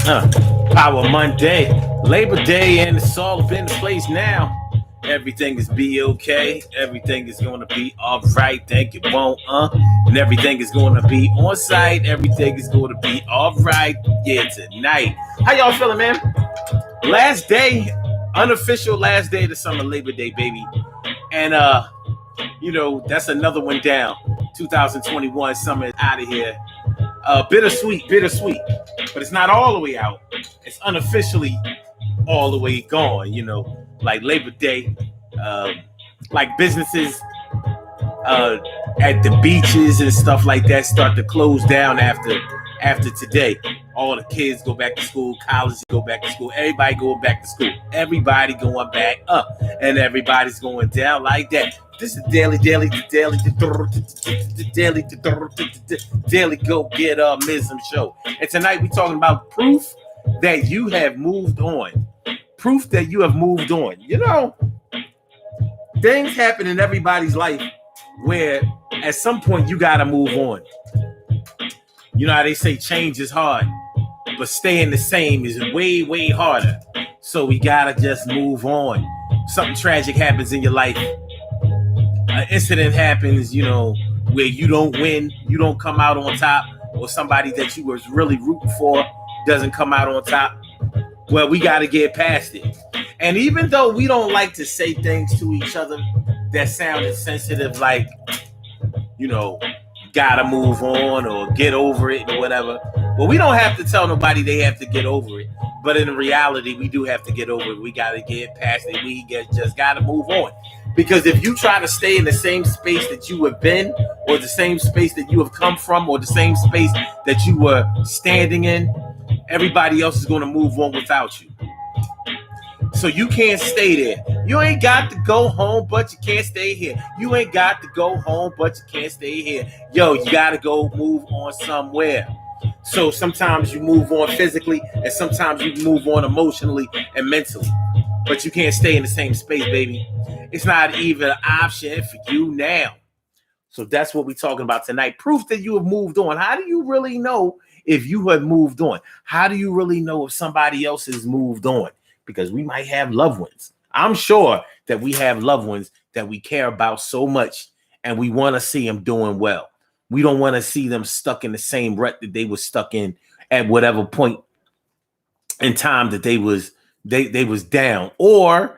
Power Monday, Labor Day, and it's all up in the place now. Everything is be okay. Everything is going to be all right. Think it won't, and everything is going to be on site. Everything is going to be all right. Yeah, tonight. How y'all feeling, man? Last day, unofficial last day of the summer, Labor Day, baby. And that's another one down. 2021 summer is out of here. Bittersweet, bittersweet. But it's not all the way out. It's unofficially all the way gone, like Labor Day, like businesses uh, at the beaches and stuff like that start to close down after today. All the kids go back to school, colleges go back to school, everybody going back to school, everybody going back up, and everybody's going down like that. This is daily go get mism show, and tonight we talking about proof that you have moved on. Proof that you have moved on. Things happen in everybody's life where at some point you gotta move on. You know how they say change is hard, but staying the same is way, way harder. So we gotta just move on. Something tragic happens in your life. An incident happens, where you don't win, you don't come out on top, or somebody that you was really rooting for doesn't come out on top. Well, we got to get past it. And even though we don't like to say things to each other that sound insensitive, like, gotta move on or get over it or whatever, well, we don't have to tell nobody they have to get over it. But in reality, we do have to get over it. We got to get past it. We just got to move on. Because if you try to stay in the same space that you have been, or the same space that you have come from, or the same space that you were standing in, everybody else is going to move on without you. So you can't stay there. You ain't got to go home, but you can't stay here. You ain't got to go home, but you can't stay here. Yo, you got to go move on somewhere. So sometimes you move on physically, and sometimes you move on emotionally and mentally. But you can't stay in the same space, baby. It's not even an option for you now. So that's what we're talking about tonight. Proof that you have moved on. How do you really know if you have moved on? How do you really know if somebody else has moved on? Because we might have loved ones. I'm sure that we have loved ones that we care about so much, and we want to see them doing well. We don't want to see them stuck in the same rut that they were stuck in at whatever point in time that they was down. Or,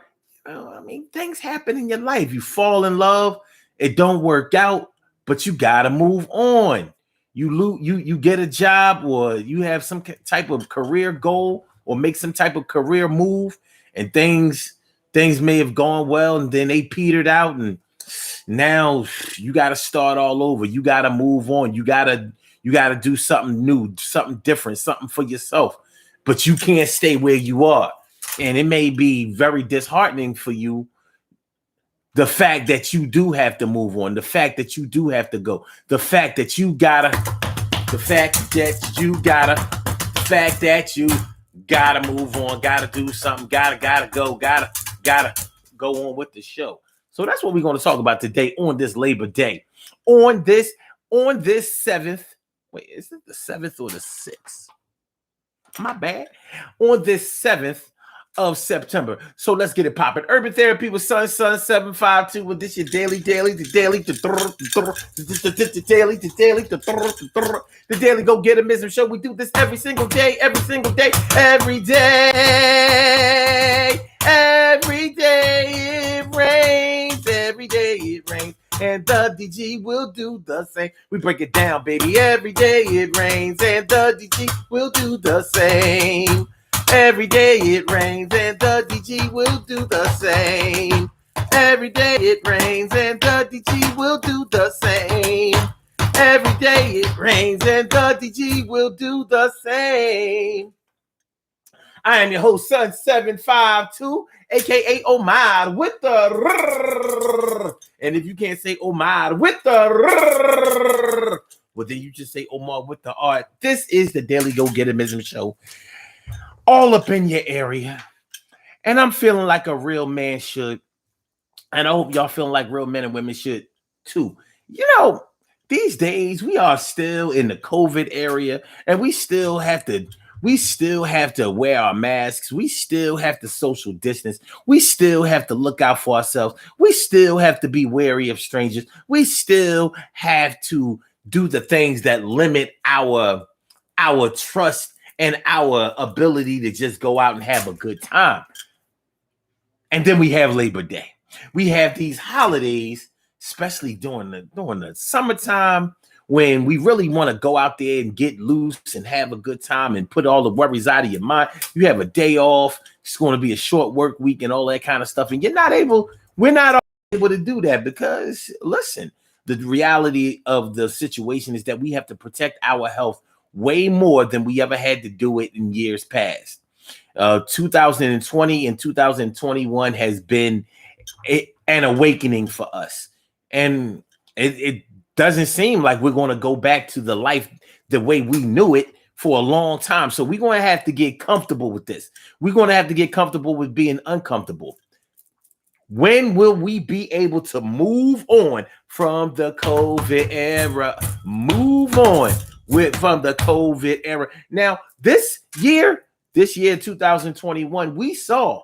things happen in your life. You fall in love, it don't work out, but you gotta move on. You get a job, or you have some type of career goal, or make some type of career move, and things may have gone well, and then they petered out, and now you got to start all over. You got to move on. You got to do something new, something different, something for yourself. But you can't stay where you are. And it may be very disheartening for you, the fact that you do have to move on, the fact that you do have to go, the fact that you gotta move on, gotta do something, gotta go on with the show. So that's what we're going to talk about today on this Labor Day. On this 7th, wait, is it the 7th or the 6th? My bad. On this 7th of September. So let's get it popping. Urban Therapy with Sun 752. With this your daily, the daily go get a mism show. We do this every single day, every day it rains, every day it rains, and the DG will do the same. We break it down, baby. Every day it rains, and the DG will do the same. Every day it rains, and the DG will do the same. Every day it rains, and the DG will do the same. Every day it rains, and the DG will do the same. I am your host, Sun 752, aka Omar with the. And if you can't say Omar with the, well, then you just say Omar with the art. This is the Daily Go Get a Mism Show, all up in your area. And I'm feeling like a real man should. And I hope y'all feeling like real men and women should too. These days we are still in the COVID area, and we still have to We still have to wear our masks. We still have to social distance. We still have to look out for ourselves. We still have to be wary of strangers. We still have to do the things that limit our trust and our ability to just go out and have a good time. And then we have Labor Day. We have these holidays, especially during the summertime, when we really want to go out there and get loose and have a good time and put all the worries out of your mind. You have a day off. It's going to be a short work week and all that kind of stuff. And we're not able to do that because, listen, the reality of the situation is that we have to protect our health way more than we ever had to do it in years past. 2020 and 2021 has been an awakening for us. And it doesn't seem like we're going to go back to the life the way we knew it for a long time. So we're going to have to get comfortable with this. We're going to have to get comfortable with being uncomfortable. When will we be able to move on from the COVID era? Move on from the COVID era. Now, this year, 2021, we saw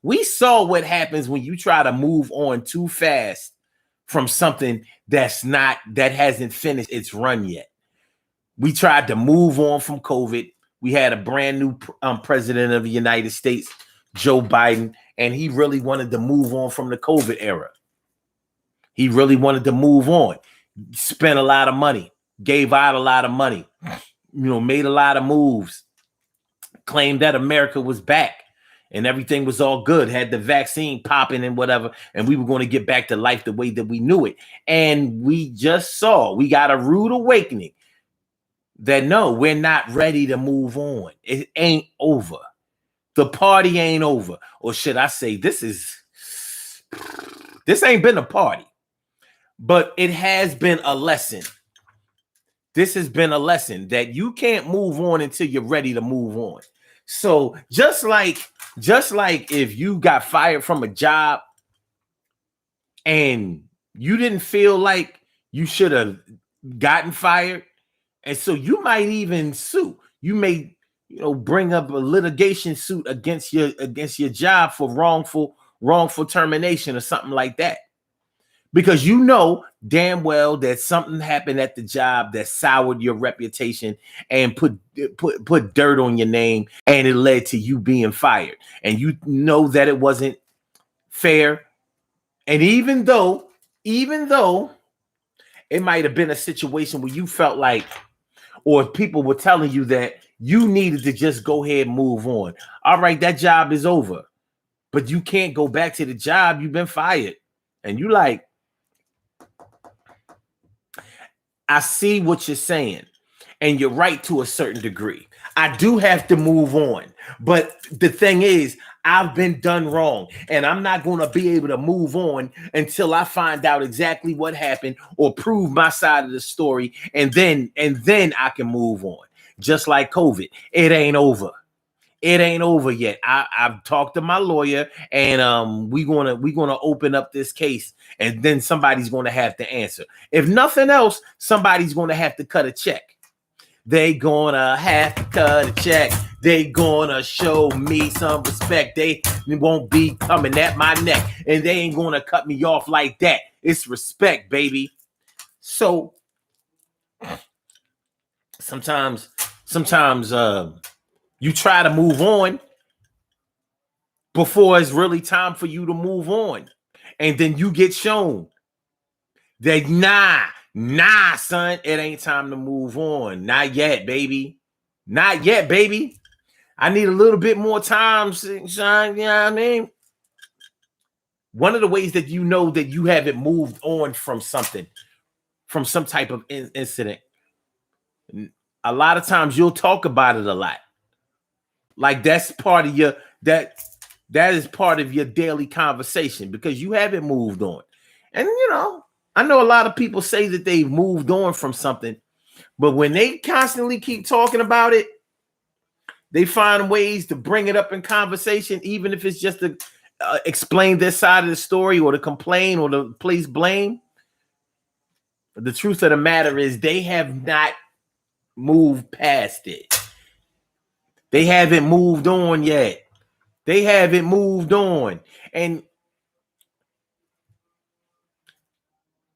what happens when you try to move on too fast from something that hasn't finished its run yet. We tried to move on from COVID. We had a brand new president of the United States, Joe Biden, and he really wanted to move on from the COVID era. He really wanted to move on, spent a lot of money, gave out a lot of money, made a lot of moves, claimed that America was back and everything was all good, had the vaccine popping and whatever, and we were going to get back to life the way that we knew it. And we got a rude awakening that no, we're not ready to move on. It ain't over. The party ain't over. Or should I say, this ain't been a party, but it has been a lesson. This has been a lesson that you can't move on until you're ready to move on. So just like if you got fired from a job and you didn't feel like you should have gotten fired, and so you might even sue. You may, bring up a litigation suit against your job for wrongful termination or something like that. Because you know damn well that something happened at the job that soured your reputation and put dirt on your name, and it led to you being fired. And you know that it wasn't fair. And even though it might have been a situation where you felt like, or people were telling you that you needed to just go ahead and move on. All right, that job is over, but you can't go back to the job. You've been fired. And you like, I see what you're saying, and you're right to a certain degree. I do have to move on, but the thing is, I've been done wrong, and I'm not going to be able to move on until I find out exactly what happened or prove my side of the story, and then I can move on. Just like COVID, it ain't over. It ain't over yet. I've talked to my lawyer, and we're gonna open up this case, and then somebody's gonna have to answer. If nothing else, somebody's gonna have to cut a check. They gonna have to cut a check. They gonna show me some respect. They won't be coming at my neck, and they ain't gonna cut me off like that. It's respect, baby. So sometimes you try to move on before it's really time for you to move on. And then you get shown that, nah, son, it ain't time to move on. Not yet, baby. Not yet, baby. I need a little bit more time, son. You know what I mean? One of the ways that you know that you haven't moved on from something, from some type of incident, a lot of times you'll talk about it a lot. Like that's part of that is part of your daily conversation because you haven't moved on. And I know a lot of people say that they've moved on from something, but when they constantly keep talking about it, they find ways to bring it up in conversation, even if it's just to explain their side of the story or to complain or to place blame. The truth of the matter is they have not moved past it. They haven't moved on yet. They haven't moved on. And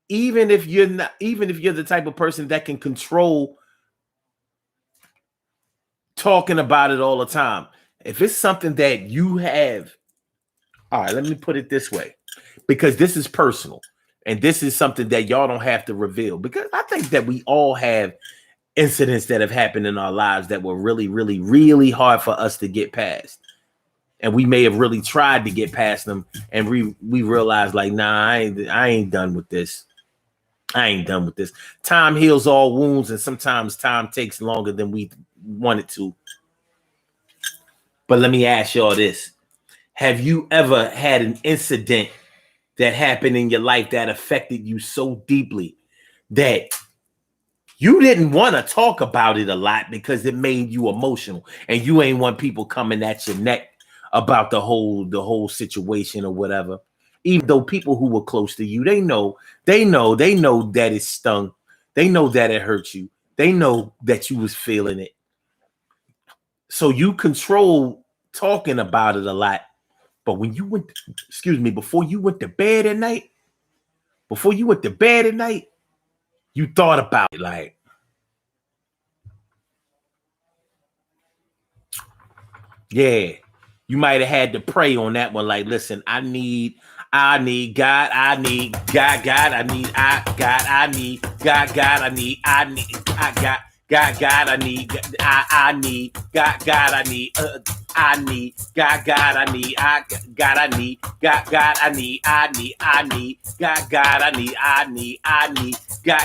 even if you're not, even if you're the type of person that can control talking about it all the time, if it's something that you have, all right, let me put it this way, because this is personal and this is something that y'all don't have to reveal, because I think that we all have incidents that have happened in our lives that were really, really, really hard for us to get past. And we may have really tried to get past them, and we realized like, nah, I ain't done with this. I ain't done with this. Time heals all wounds, and sometimes time takes longer than we want it to. But let me ask y'all this. Have you ever had an incident that happened in your life that affected you so deeply that you didn't want to talk about it a lot because it made you emotional, and you ain't want people coming at your neck about the whole situation or whatever? Even though people who were close to you, they know that it stung. They know that it hurt you. They know that you was feeling it. So you control talking about it a lot. But when you went, before you went to bed at night, you thought about it like, yeah, you might have had to pray on that one. Like, listen, I need God, I need God, I need God, I need God, I need God, I need I need God, I need I need God, I need God, I need God, I need God, I need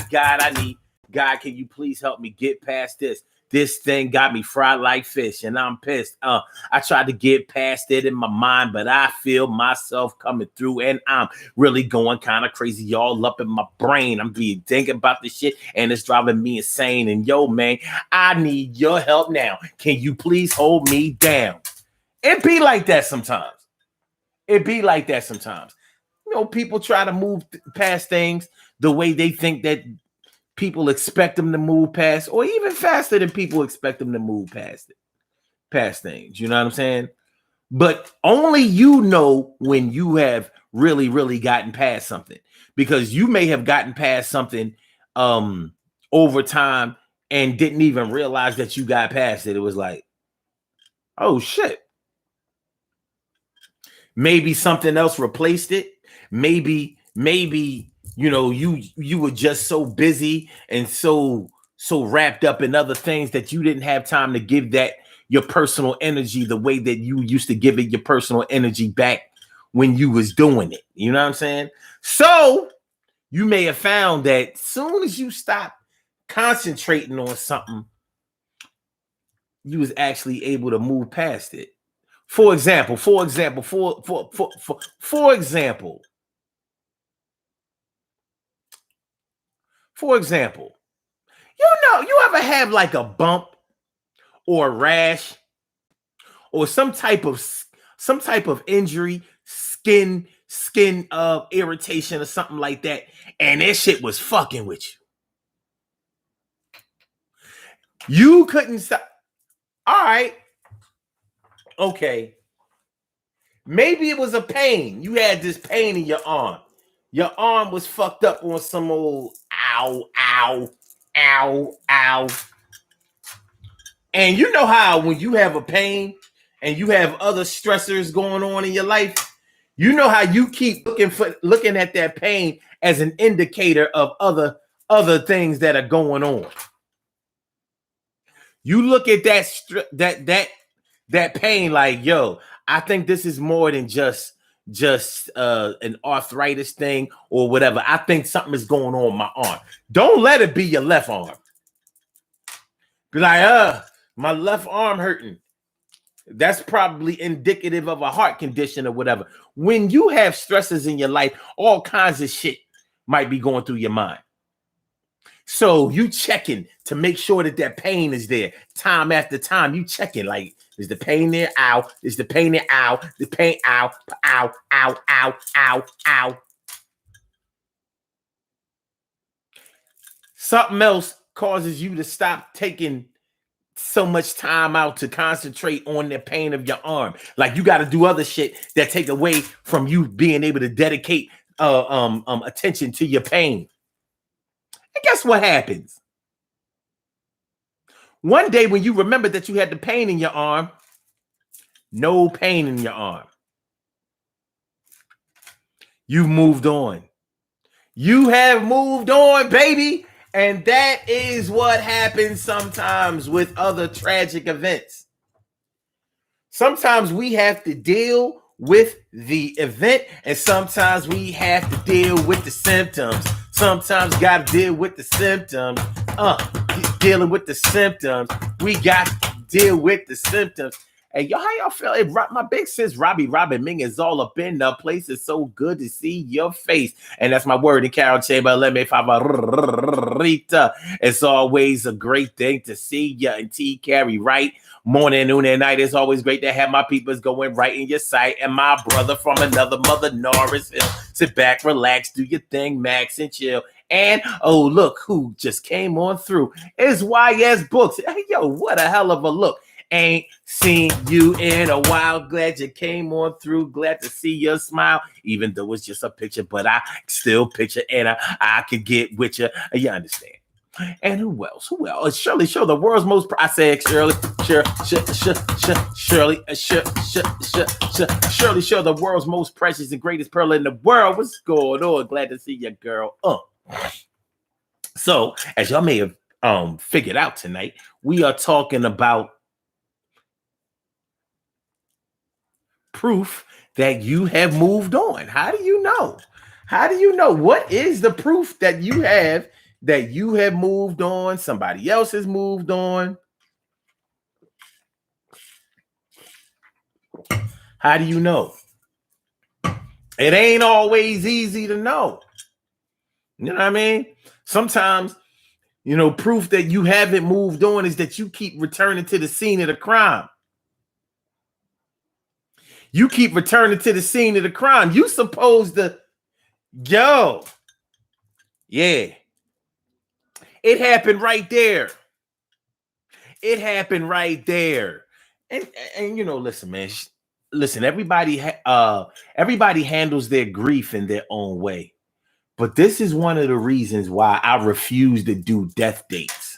God, I need God. Can you please help me get past this? This thing got me fried like fish, and I'm pissed. I tried to get past it in my mind, but I feel myself coming through, and I'm really going kind of crazy, all up in my brain. I'm being thinking about this shit, and it's driving me insane. And yo, man, I need your help now. Can you please hold me down? It be like that sometimes. You know, people try to move past things the way they think that people expect them to move past, or even faster than people expect them to move past things. You know what I'm saying? But only you know when you have really, really gotten past something, because you may have gotten past something over time and didn't even realize that you got past it. It was like, oh shit. Maybe something else replaced it. Maybe you know, you were just so busy and so wrapped up in other things that you didn't have time to give that your personal energy the way that you used to give it your personal energy back when you was doing it. You know what I'm saying? So you may have found that soon as you stop concentrating on something, you was actually able to move past it. For example, you know, you ever have like a bump or a rash or some type of injury, skin irritation or something like that, and that shit was fucking with you. You couldn't stop. All right. Okay. Maybe it was a pain. You had this pain in your arm. Your arm was fucked up on some old ow. And you know how when you have a pain and you have other stressors going on in your life, you know how you keep looking at that pain as an indicator of other things that are going on. You look at that pain like, yo, I think this is more than just an arthritis thing or whatever. I think something is going on with my arm. Don't let it be your left arm. Be like, my left arm hurting. That's probably indicative of a heart condition or whatever. When you have stresses in your life, all kinds of shit might be going through your mind. So you checking to make sure that pain is there. Time after time, you checking like, is the pain there? Ow. Is the pain there? Ow. The pain, ow, ow, ow, ow, ow, ow. Something else causes you to stop taking so much time out to concentrate on the pain of your arm. Like you got to do other shit that take away from you being able to dedicate attention to your pain. And guess what happens? One day when you remember that you had the pain in your arm, no pain in your arm. You've moved on. You have moved on, baby. And that is what happens sometimes with other tragic events. Sometimes we have to deal with the event, and sometimes we have to deal with the symptoms. Sometimes got to deal with the symptoms. Dealing with the symptoms. We got to deal with the symptoms. Hey, y'all, how y'all feel? Hey, my big sis, Robin Ming is all up in the place. It's so good to see your face. And that's my word in Carol Chamber. Let me favorita. It's always a great thing to see you and T Carry right. Morning, noon, and night. It's always great to have my peoples going right in your sight. And my brother from another mother, Norris Hill. Sit back, relax, do your thing, Max, and chill. And oh, look who just came on through. It's YS Books. Hey, yo, what a hell of a look. Ain't seen you in a while. Glad you came on through. Glad to see your smile, even though it's just a picture, but I still picture and I could get with you. You understand? And who else? Who else? Shirley Show, the world's most. I said Shirley Show, the world's most precious and greatest pearl in the world. What's going on? Glad to see you, girl. So, as y'all may have figured out tonight, we are talking about proof that you have moved on. How do you know? How do you know? What is the proof that you have moved on? Somebody else has moved on. How do you know? It ain't always easy to know. You know what I mean? Sometimes, proof that you haven't moved on is that you keep returning to the scene of the crime. You keep returning to the scene of the crime. You supposed to, yeah. It happened right there. It happened right there. And listen, man. Listen, everybody handles their grief in their own way. But this is one of the reasons why I refuse to do death dates.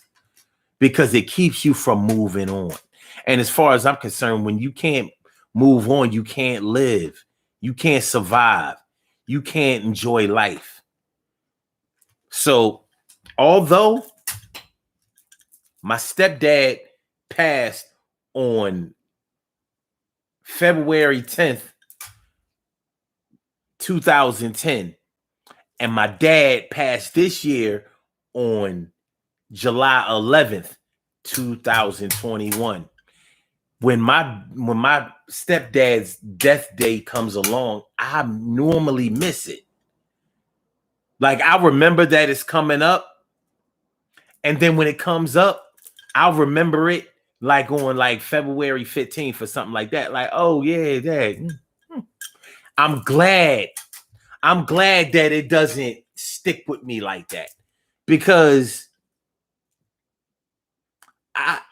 Because it keeps you from moving on. And as far as I'm concerned, when you can't move on, you can't live. You can't survive. You can't enjoy life. So, although my stepdad passed on February 10th, 2010, and my dad passed this year on July 11th, 2021. When my stepdad's death day comes along, I normally miss it. Like, I remember that it's coming up. And then when it comes up, I'll remember it like on like February 15th or something like that. Like, oh yeah, Dad. I'm glad that it doesn't stick with me like that. Because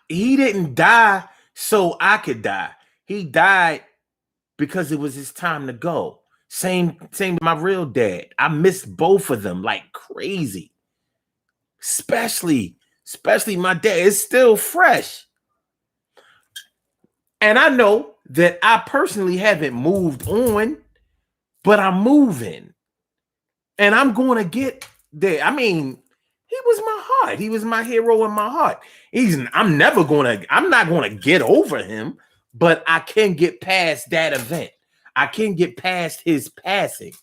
he didn't die so I could die. He died because it was his time to go. Same with my real dad. I miss both of them like crazy. Especially my dad. It's still fresh. And I know that I personally haven't moved on, but I'm moving. And I'm going to get there. I mean, he was my heart. He was my hero in my heart. I'm not going to get over him, but I can get past that event. I can get past his passing.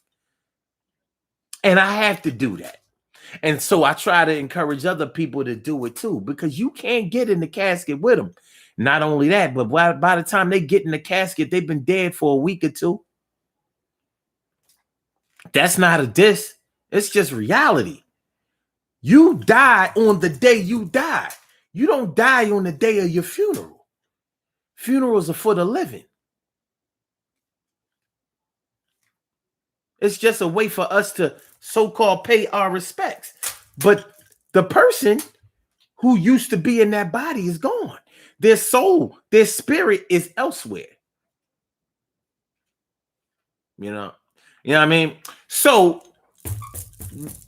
And I have to do that. And so I try to encourage other people to do it too, because you can't get in the casket with them. Not only that, but by the time they get in the casket, they've been dead for a week or two. That's not a diss. It's just reality. You die on the day you die. You don't die on the day of your funeral. Funerals are for the living. It's just a way for us to so-called pay our respects. But the person who used to be in that body is gone. Their soul, their spirit is elsewhere. You know what I mean? So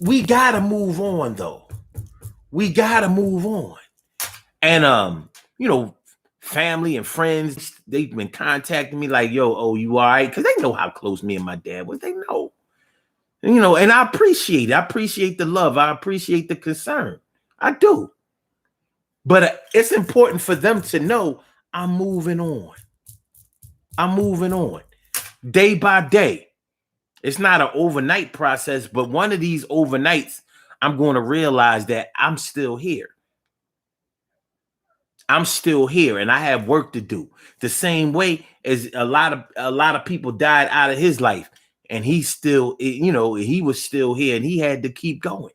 we gotta move on, though. We gotta move on. And family and friends, they've been contacting me like, yo, oh, you all right? Because they know how close me and my dad was. They know. And I appreciate it. I appreciate the love. I appreciate the concern. I do. But it's important for them to know I'm moving on. I'm moving on day by day. It's not an overnight process, but one of these overnights, I'm going to realize that I'm still here. I'm still here and I have work to do. The same way as a lot of people died out of his life and he still, he was still here and he had to keep going.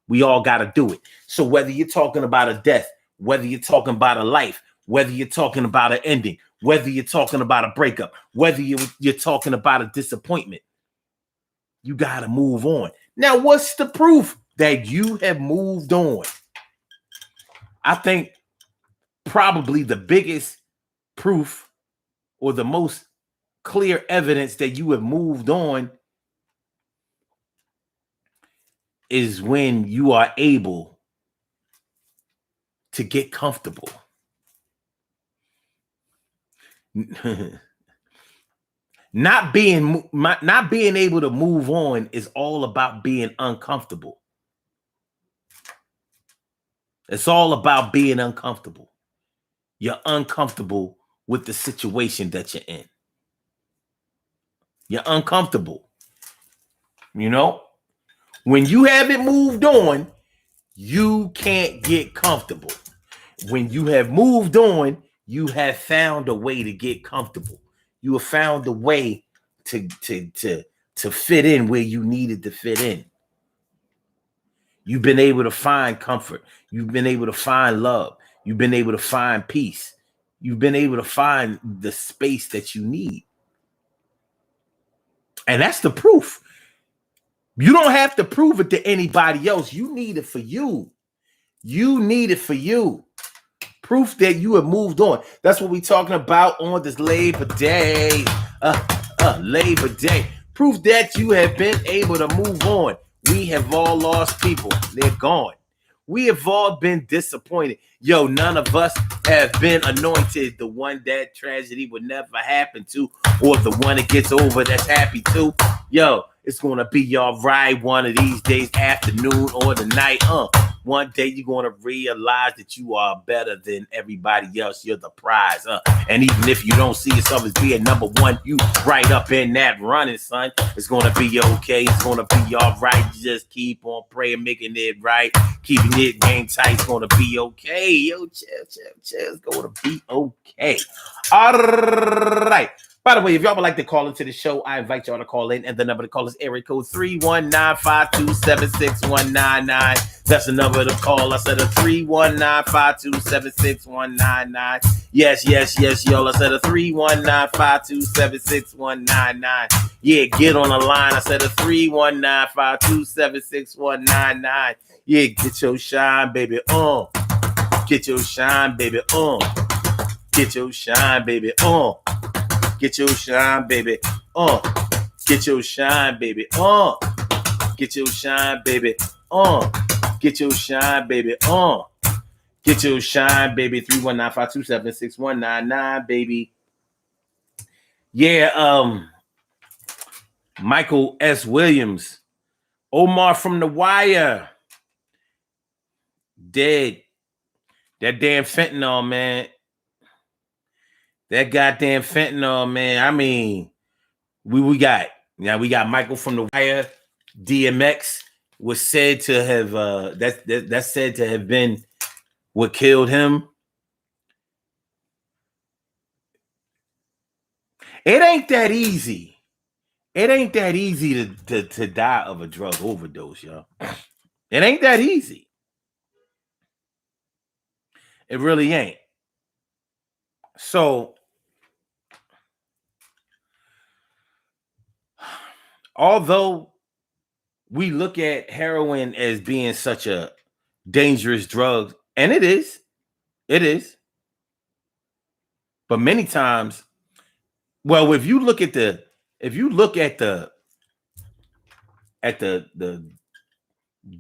We all got to do it. So whether you're talking about a death, whether you're talking about a life, whether you're talking about an ending, whether you're talking about a breakup, whether you're talking about a disappointment, you got to move on. Now, what's the proof that you have moved on? I think probably the biggest proof or the most clear evidence that you have moved on is when you are able to get comfortable. Not being able to move on is all about being uncomfortable. It's all about being uncomfortable. You're uncomfortable with the situation that you're in. You're uncomfortable. When you haven't moved on, you can't get comfortable. When you have moved on, you have found a way to get comfortable. You have found a way to fit in where you needed to fit in. You've been able to find comfort. You've been able to find love. You've been able to find peace. You've been able to find the space that you need. And that's the proof. You don't have to prove it to anybody else. You need it for you. You need it for you. Proof that you have moved on. That's what we're talking about on this Labor Day. Labor Day. Proof that you have been able to move on. We have all lost people. They're gone. We have all been disappointed. Yo, none of us have been anointed. The one that tragedy would never happen to, or the one that gets over that's happy too. Yo, it's going to be all right one of these days, afternoon or the night. One day you're going to realize that you are better than everybody else. You're the prize. And even if you don't see yourself as being number one, you right up in that running, son. It's going to be okay. It's going to be all right. You just keep on praying, making it right. Keeping it game tight. It's going to be okay. Yo, chill. It's going to be okay. All right. By the way, if y'all would like to call into the show, I invite y'all to call in. And the number to call is area code 319-527-6199. That's the number to call. I said a 319-527-6199. Yes, y'all. I said a 319-527-6199. Yeah, get on the line. I said a 319-527-6199. Yeah, get your shine, baby, on. Get your shine, baby, on. Get your shine, baby, on. Get your shine, baby, on. Get your shine, baby, on. Get your shine, baby, on. Get your shine, baby, on. Get your shine, baby. 319-527-6199, baby. Yeah, Michael S. Williams. Omar from The Wire. Dead. That damn fentanyl, man. That goddamn fentanyl, man. I mean, we got Michael from The Wire. DMX was said to have that's said to have been what killed him. It ain't that easy. It ain't that easy to die of a drug overdose, y'all. It ain't that easy. It really ain't. So, although we look at heroin as being such a dangerous drug, and it is, But many times, well, if you look at the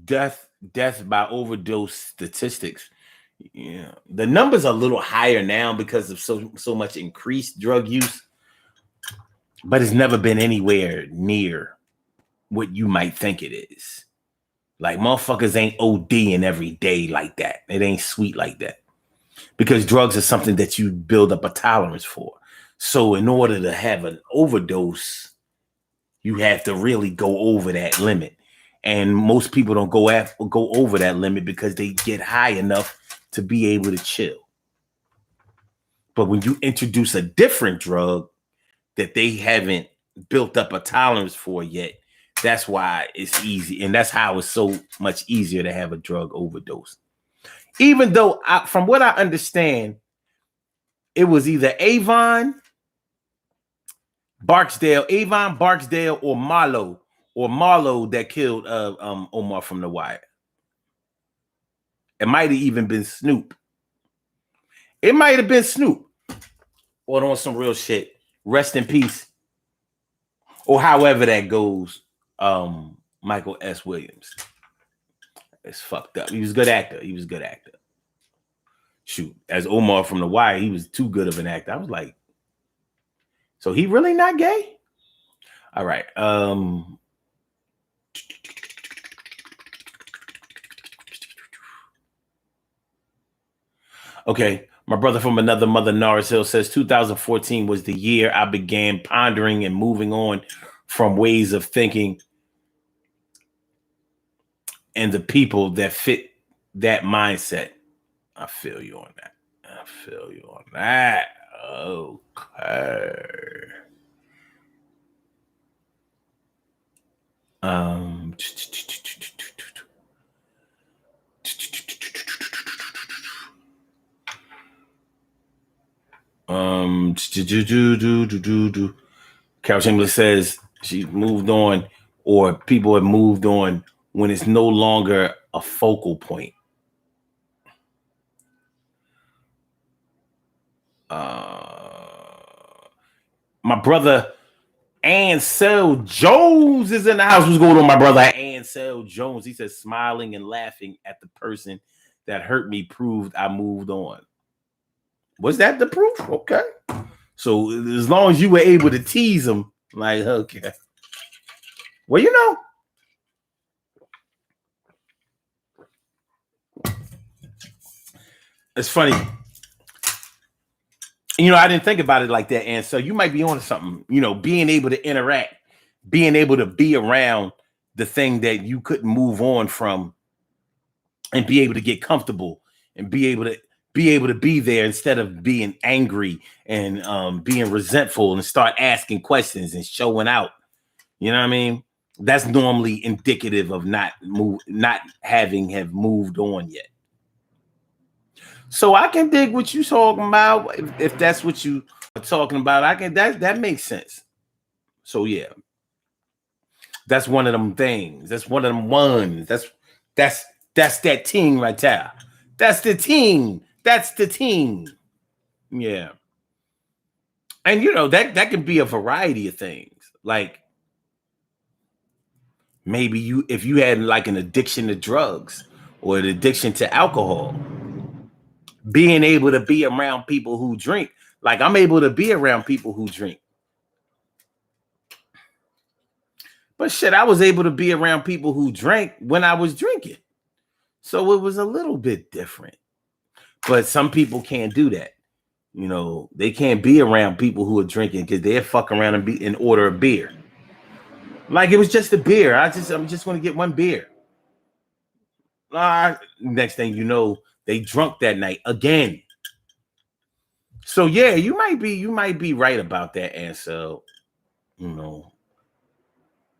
death by overdose statistics, yeah, the numbers are a little higher now because of so much increased drug use, but it's never been anywhere near what you might think it is. Like motherfuckers ain't ODing every day like that. It ain't sweet like that. Because drugs are something that you build up a tolerance for. So in order to have an overdose, you have to really go over that limit. And most people don't go over that limit because they get high enough to be able to chill. But when you introduce a different drug that they haven't built up a tolerance for yet, that's why it's easy. And that's how it's so much easier to have a drug overdose. Even though, from what I understand, it was either Avon Barksdale, or Marlo that killed Omar from The Wire. It might have even been Snoop. It might have been Snoop. Or on some real shit. Rest in peace. Or however that goes, Michael S. Williams. It's fucked up. He was a good actor. Shoot, as Omar from The Wire, he was too good of an actor. I was like, so he really not gay? All right. Okay. My brother from another mother, Norris Hill, says 2014 was the year I began pondering and moving on from ways of thinking and the people that fit that mindset. I feel you on that. Okay. Carol Chamberlain says she moved on, or people have moved on when it's no longer a focal point. My brother Ansel Jones is in the house. What's going on, my brother Ansel Jones? He says smiling and laughing at the person that hurt me proved I moved on. Was that the proof? Okay. So as long as you were able to tease him, like, okay. Well, you know, it's funny. You know, I didn't think about it like that. And so you might be on something, you know, being able to interact, being able to be around the thing that you couldn't move on from and be able to get comfortable and be able to be there instead of being angry and being resentful and start asking questions and showing out. You know what I mean? That's normally indicative of not having moved on yet. So I can dig what you talking about. If that's what you are talking about, I can. That makes sense. So yeah, that's one of them things. That's one of them ones. That's that team right there. That's the team. Yeah. And you know that can be a variety of things. Like maybe if you had like an addiction to drugs or an addiction to alcohol, being able to be around people who drink, like I'm able to be around people who drink. But shit, I was able to be around people who drank when I was drinking. So it was a little bit different. But some people can't do that. You know, they can't be around people who are drinking because they'll fuck around and order a beer. Like it was just a beer. I'm just going to get one beer. Next thing you know, they drunk that night again. So yeah, you might be right about that, Ansel. You know,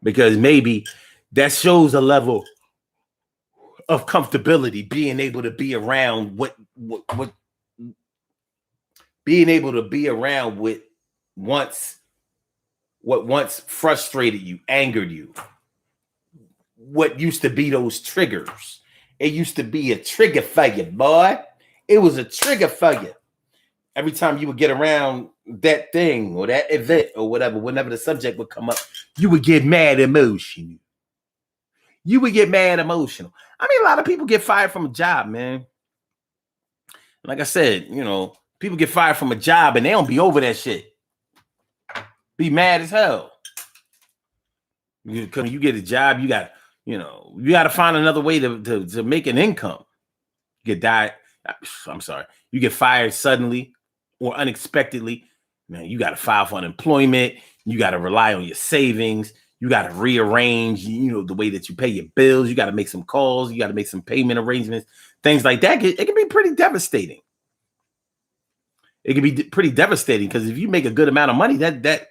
because maybe that shows a level of comfortability, being able to be around what being able to be around what once frustrated you, angered you, what used to be those triggers. It used to be a trigger for you, boy. It was a trigger for you. every time you would get around that thing or that event or whatever, whenever the subject would come up, you would get mad emotional. You would get mad emotional. I mean, a lot of people get fired from a job, man. Like I said, people get fired from a job and they don't be over that shit. Be mad as hell. Because when you get a job, you gotta find another way to make an income. You get fired suddenly or unexpectedly. Man, you gotta file for unemployment. You gotta rely on your savings. You gotta rearrange, the way that you pay your bills. You gotta make some calls. You gotta make some payment arrangements. Things like that. It can be pretty devastating. It can be pretty devastating because if you make a good amount of money, that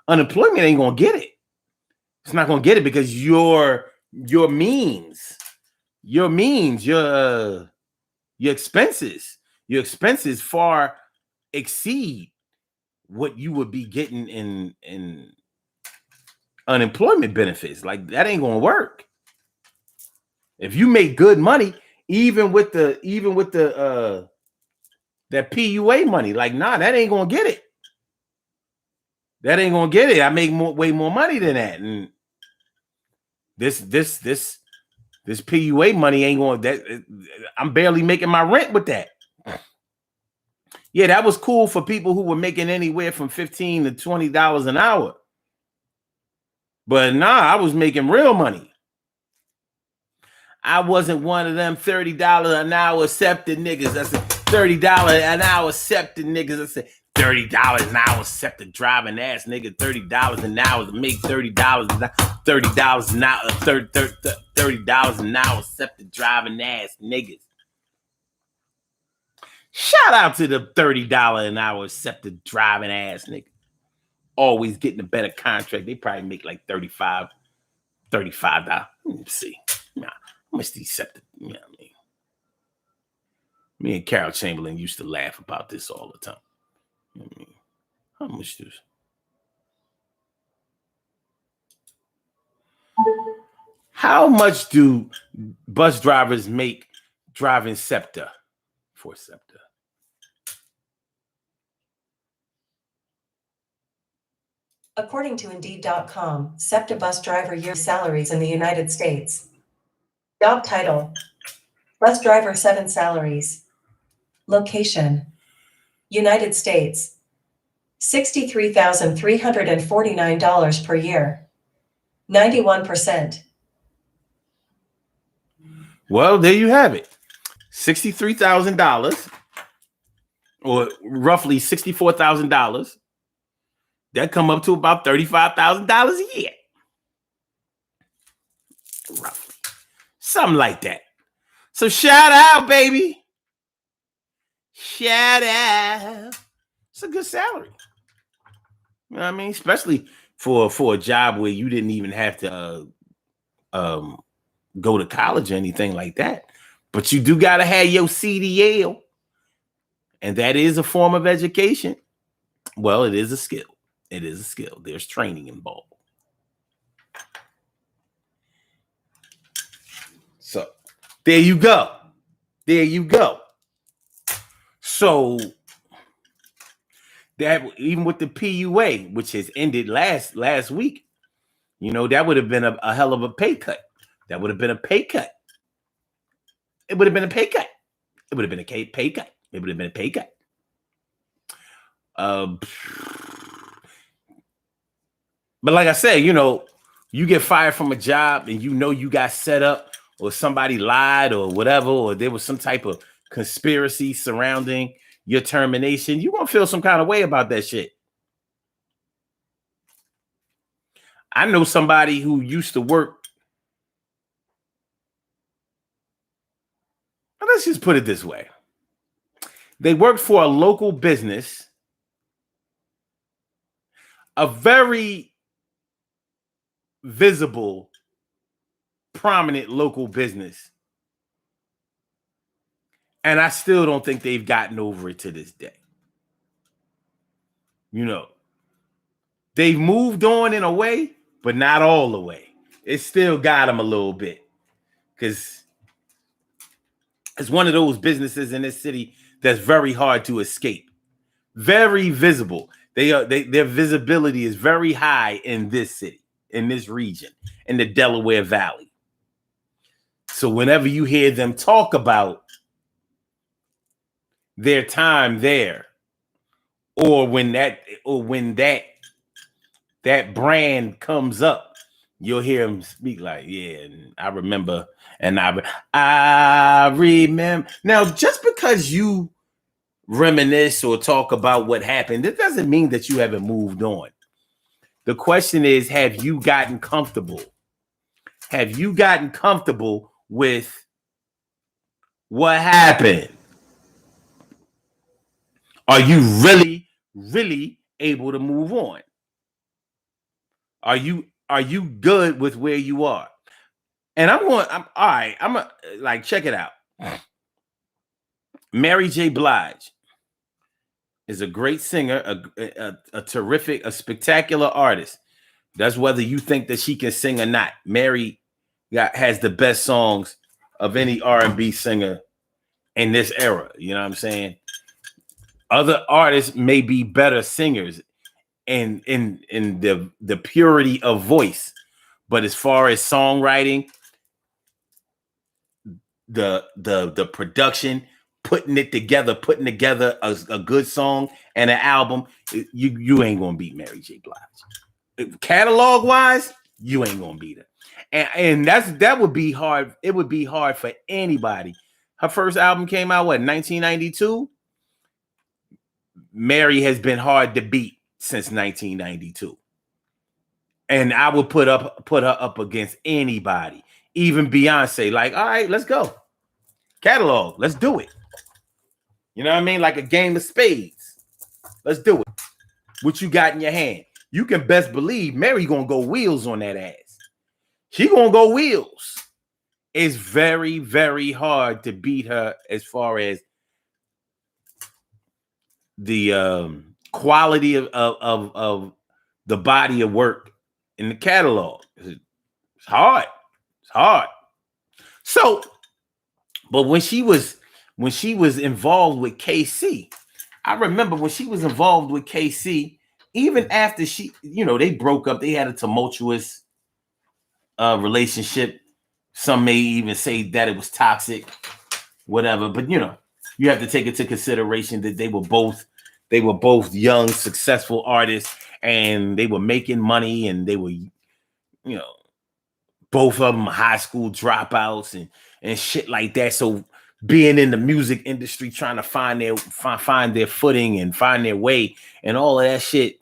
unemployment ain't gonna get it. It's not gonna get it because your expenses far exceed what you would be getting in unemployment benefits. Like that ain't gonna work. If you make good money, even with the that PUA money, like that ain't gonna get it. That ain't gonna get it. I make way more money than that, and this PUA money ain't going. That I'm barely making my rent with that. Yeah, that was cool for people who were making anywhere from $15 to $20 an hour. But I was making real money. I wasn't one of them $30 an hour accepted niggas. I said $30 an hour accepted niggas. I said $30 an hour accepted driving ass nigga. $30 an hour to make $30 an hour. $30 an hour. $30 an hour accepted driving ass niggas. Shout out to the $30 an hour accepted driving ass nigga. Always getting a better contract. They probably make like $35. Let me see. How much they accepted? You know what I mean? Me and Carol Chamberlain used to laugh about this all the time. You know what I mean? How much this? How much do bus drivers make driving SEPTA for SEPTA? According to Indeed.com, SEPTA bus driver year salaries in the United States. Job title: Bus driver 7 salaries. Location: United States. $63,349 per year. 91%. Well, there you have it. $63,000 or roughly $64,000. That come up to about $35,000 a year. Roughly. Something like that. So shout out, baby. Shout out. It's a good salary. You know what I mean? Especially for a job where you didn't even have to go to college or anything like that. But you do got to have your CDL. And that is a form of education. Well, it is a skill. It is a skill. There's training involved. So there you go. There you go. So that even with the PUA, which has ended last week, that would have been a hell of a pay cut. That would have been a pay cut. It would have been a pay cut. It would have been a pay cut. It would have been a pay cut. But like I said, you get fired from a job and you got set up or somebody lied or whatever, or there was some type of conspiracy surrounding your termination, you're going to feel some kind of way about that shit. I know somebody who used to work. Let's just put it this way. They worked for a local business, a very visible, prominent local business. And I still don't think they've gotten over it to this day. They've moved on in a way, but not all the way. It still got them a little bit. Because it's one of those businesses in this city that's very hard to escape. very visible. Their visibility is very high in this city, in this region, in the Delaware Valley. So whenever you hear them talk about their time there, or when that brand comes up, you'll hear them speak like, yeah, and I remember, and I remember. Now, just because you reminisce or talk about what happened, it doesn't mean that you haven't moved on. The question is, have you gotten comfortable? Have you gotten comfortable with what happened? Are you really, really able to move on? Are you good with where you are? And I'm all right. Like, check it out. Mary J. Blige is a great singer, a terrific, a spectacular artist. That's whether you think that she can sing or not. Mary has the best songs of any R&B singer in this era. You know what I'm saying? Other artists may be better singers in the purity of voice, but as far as songwriting, the production, putting together a good song and an album, you ain't gonna beat Mary J. Blige. Catalog wise, you ain't gonna beat her, and that would be hard. It would be hard for anybody. Her first album came out 1992. Mary has been hard to beat since 1992, and I would put her up against anybody, even Beyonce. Like, all right, let's go. Catalog, let's do it. You know what I mean? Like a game of spades. Let's do it. What you got in your hand? You can best believe Mary gonna go wheels on that ass. She gonna go wheels. It's very, very hard to beat her as far as the quality of the body of work in the catalog. It's hard. It's hard. So, but when she was involved with KC, I remember when she was involved with KC, even after they broke up, they had a tumultuous relationship. Some may even say that it was toxic, whatever. But you have to take into consideration that they were both young, successful artists, and they were making money, and they were, both of them high school dropouts and shit like that. So being in the music industry, trying to find their footing and find their way and all of that shit.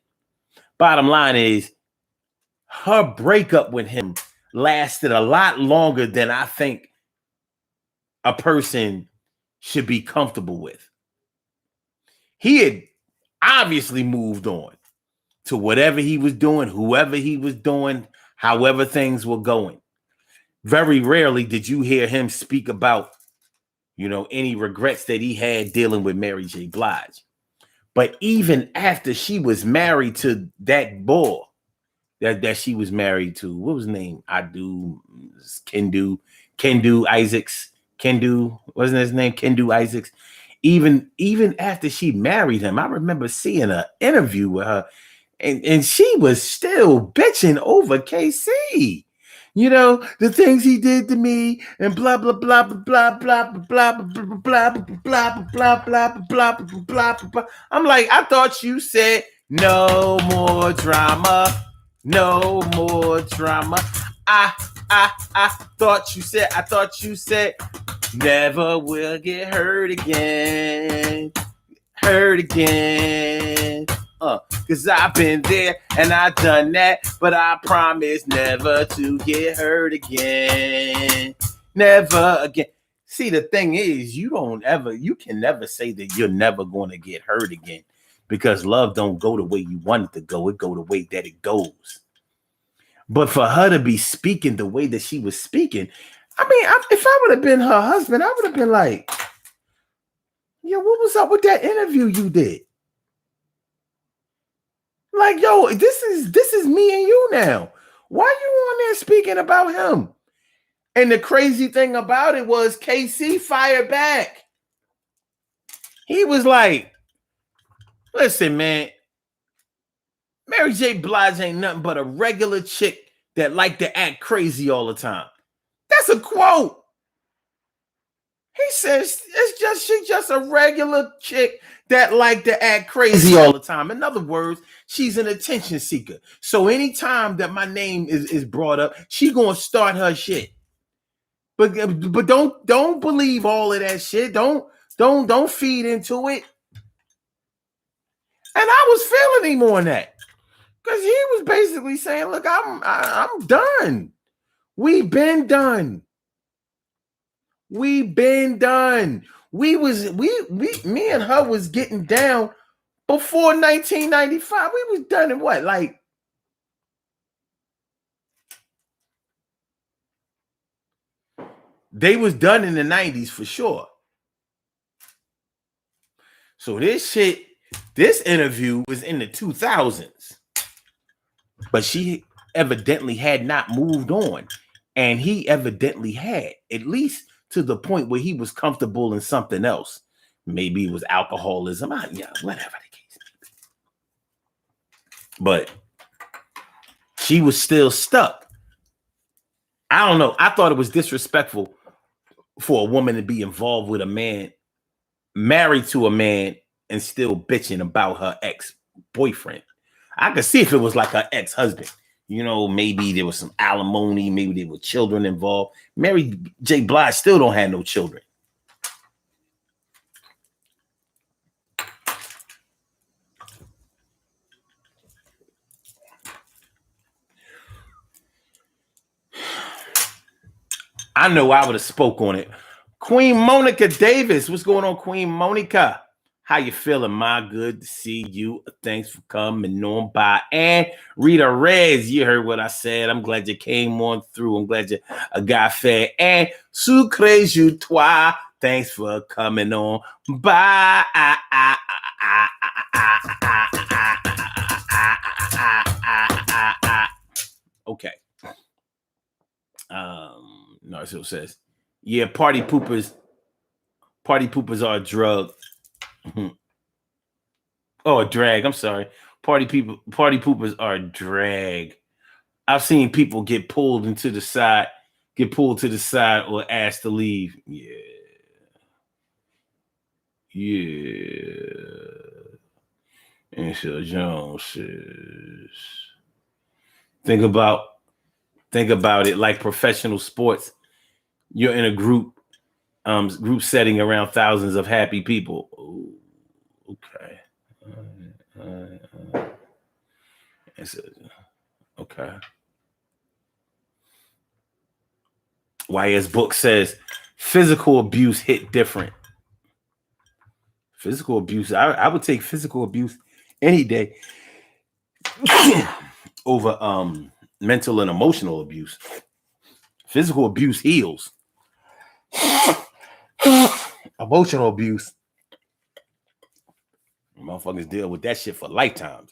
Bottom line is, her breakup with him lasted a lot longer than I think a person should be comfortable with. He had obviously moved on to whatever he was doing, whoever he was doing, however things were going. Very rarely did you hear him speak about, any regrets that he had dealing with Mary J. Blige. But even after she was married to that boy that she was married to, what was his name? Kendu Isaacs. Kendu, wasn't his name? Kendu Isaacs. Even after she married him, I remember seeing an interview with her, and she was still bitching over KC. The things he did to me, and blah blah blah blah blah blah blah blah blah blah blah blah blah blah blah. I'm like, I thought you said no more drama, no more drama. I thought you said never will get hurt again. Cause I've been there and I done that, but I promise never to get hurt again. Never again. See, the thing is, you can never say that you're never going to get hurt again, because love don't go the way you want it to go. It go the way that it goes. But for her to be speaking the way that she was speaking, I mean, if I would have been her husband, I would have been like, yo, what was up with that interview you did? Like, yo, this is me and you now. Why you on there speaking about him? And the crazy thing about it was KC fired back. He was like, Listen, man. Mary J. Blige ain't nothing but a regular chick that like to act crazy all the time. That's a quote. He says she's just a regular chick that like to act crazy all the time. In other words, she's an attention seeker. So anytime that my name is brought up, she gonna start her shit. But don't believe all of that shit. Don't feed into it. And I was feeling him on that. Because he was basically saying, look, I'm done. We've been done. We've been done. Me and her was getting down before 1995. We was done in what? Like, they was done in the 90s for sure. So this interview was in the 2000s. But she evidently had not moved on. And he evidently had, at least to the point where he was comfortable in something else. Maybe it was alcoholism. Yeah, whatever the case may be. But she was still stuck. I don't know. I thought it was disrespectful for a woman to be involved with a man, married to a man, and still bitching about her ex-boyfriend. I could see if it was like her ex-husband. You know, maybe there was some alimony, maybe there were children involved. Mary J. Blige still don't have no children. I know I would have spoke on it. Queen Monica Davis, what's going on, Queen Monica? How you feeling, my? Good to see you. Thanks for coming on by. And Rita Rez, you heard what I said. I'm glad you came on through. I'm glad you got fed. And Sucre you toi. Thanks for coming on by. Okay. No, it says, yeah, party poopers are a drug. Oh, a drag. I'm sorry. Party poopers are a drag. I've seen people get pulled to the side or asked to leave. Yeah. And so Jones says, think about it like professional sports. You're in a group setting around thousands of happy people. Ooh, okay. Okay. YS book says physical abuse hit different. Physical abuse. I would take physical abuse any day over mental and emotional abuse. Physical abuse heals. Emotional abuse, motherfuckers deal with that shit for lifetimes.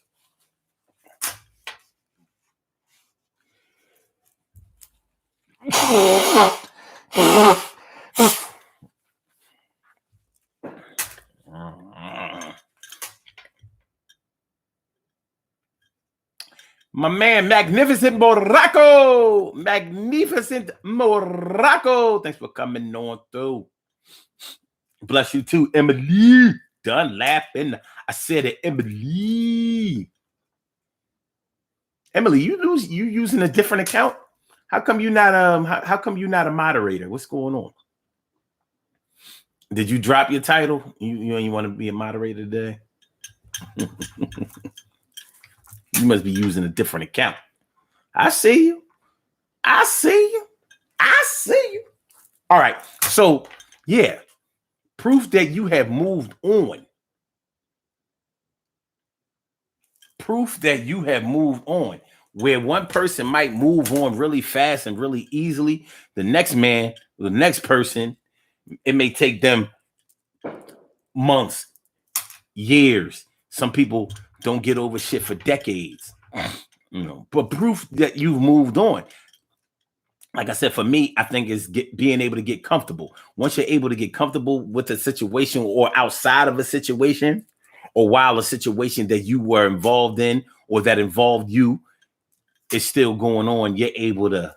My man, Magnificent Morocco. Thanks for coming on through. Bless you too, Emily. Done laughing. I said it, Emily. Emily, you using a different account? How come you not a moderator? What's going on? Did you drop your title? You want to be a moderator today? You must be using a different account. I see you. All right. So, yeah. Proof that you have moved on. Where one person might move on really fast and really easily, the next person, it may take them months, years. Some people don't get over shit for decades. But proof that you've moved on. Like I said, for me, I think is being able to get comfortable. Once you're able to get comfortable with a situation or outside of a situation, or while a situation that you were involved in or that involved you is still going on, you're able to,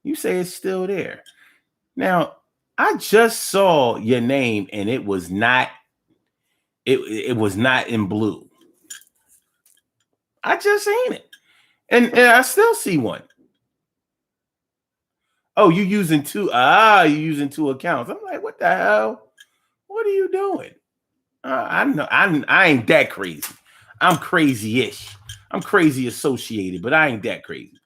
you say it's still there. Now, I just saw your name and it was not in blue. I just seen it. And I still see one. Oh, you're using two accounts. I'm like, what the hell? What are you doing? I know I ain't that crazy. I'm crazy-ish. I'm crazy associated, but I ain't that crazy.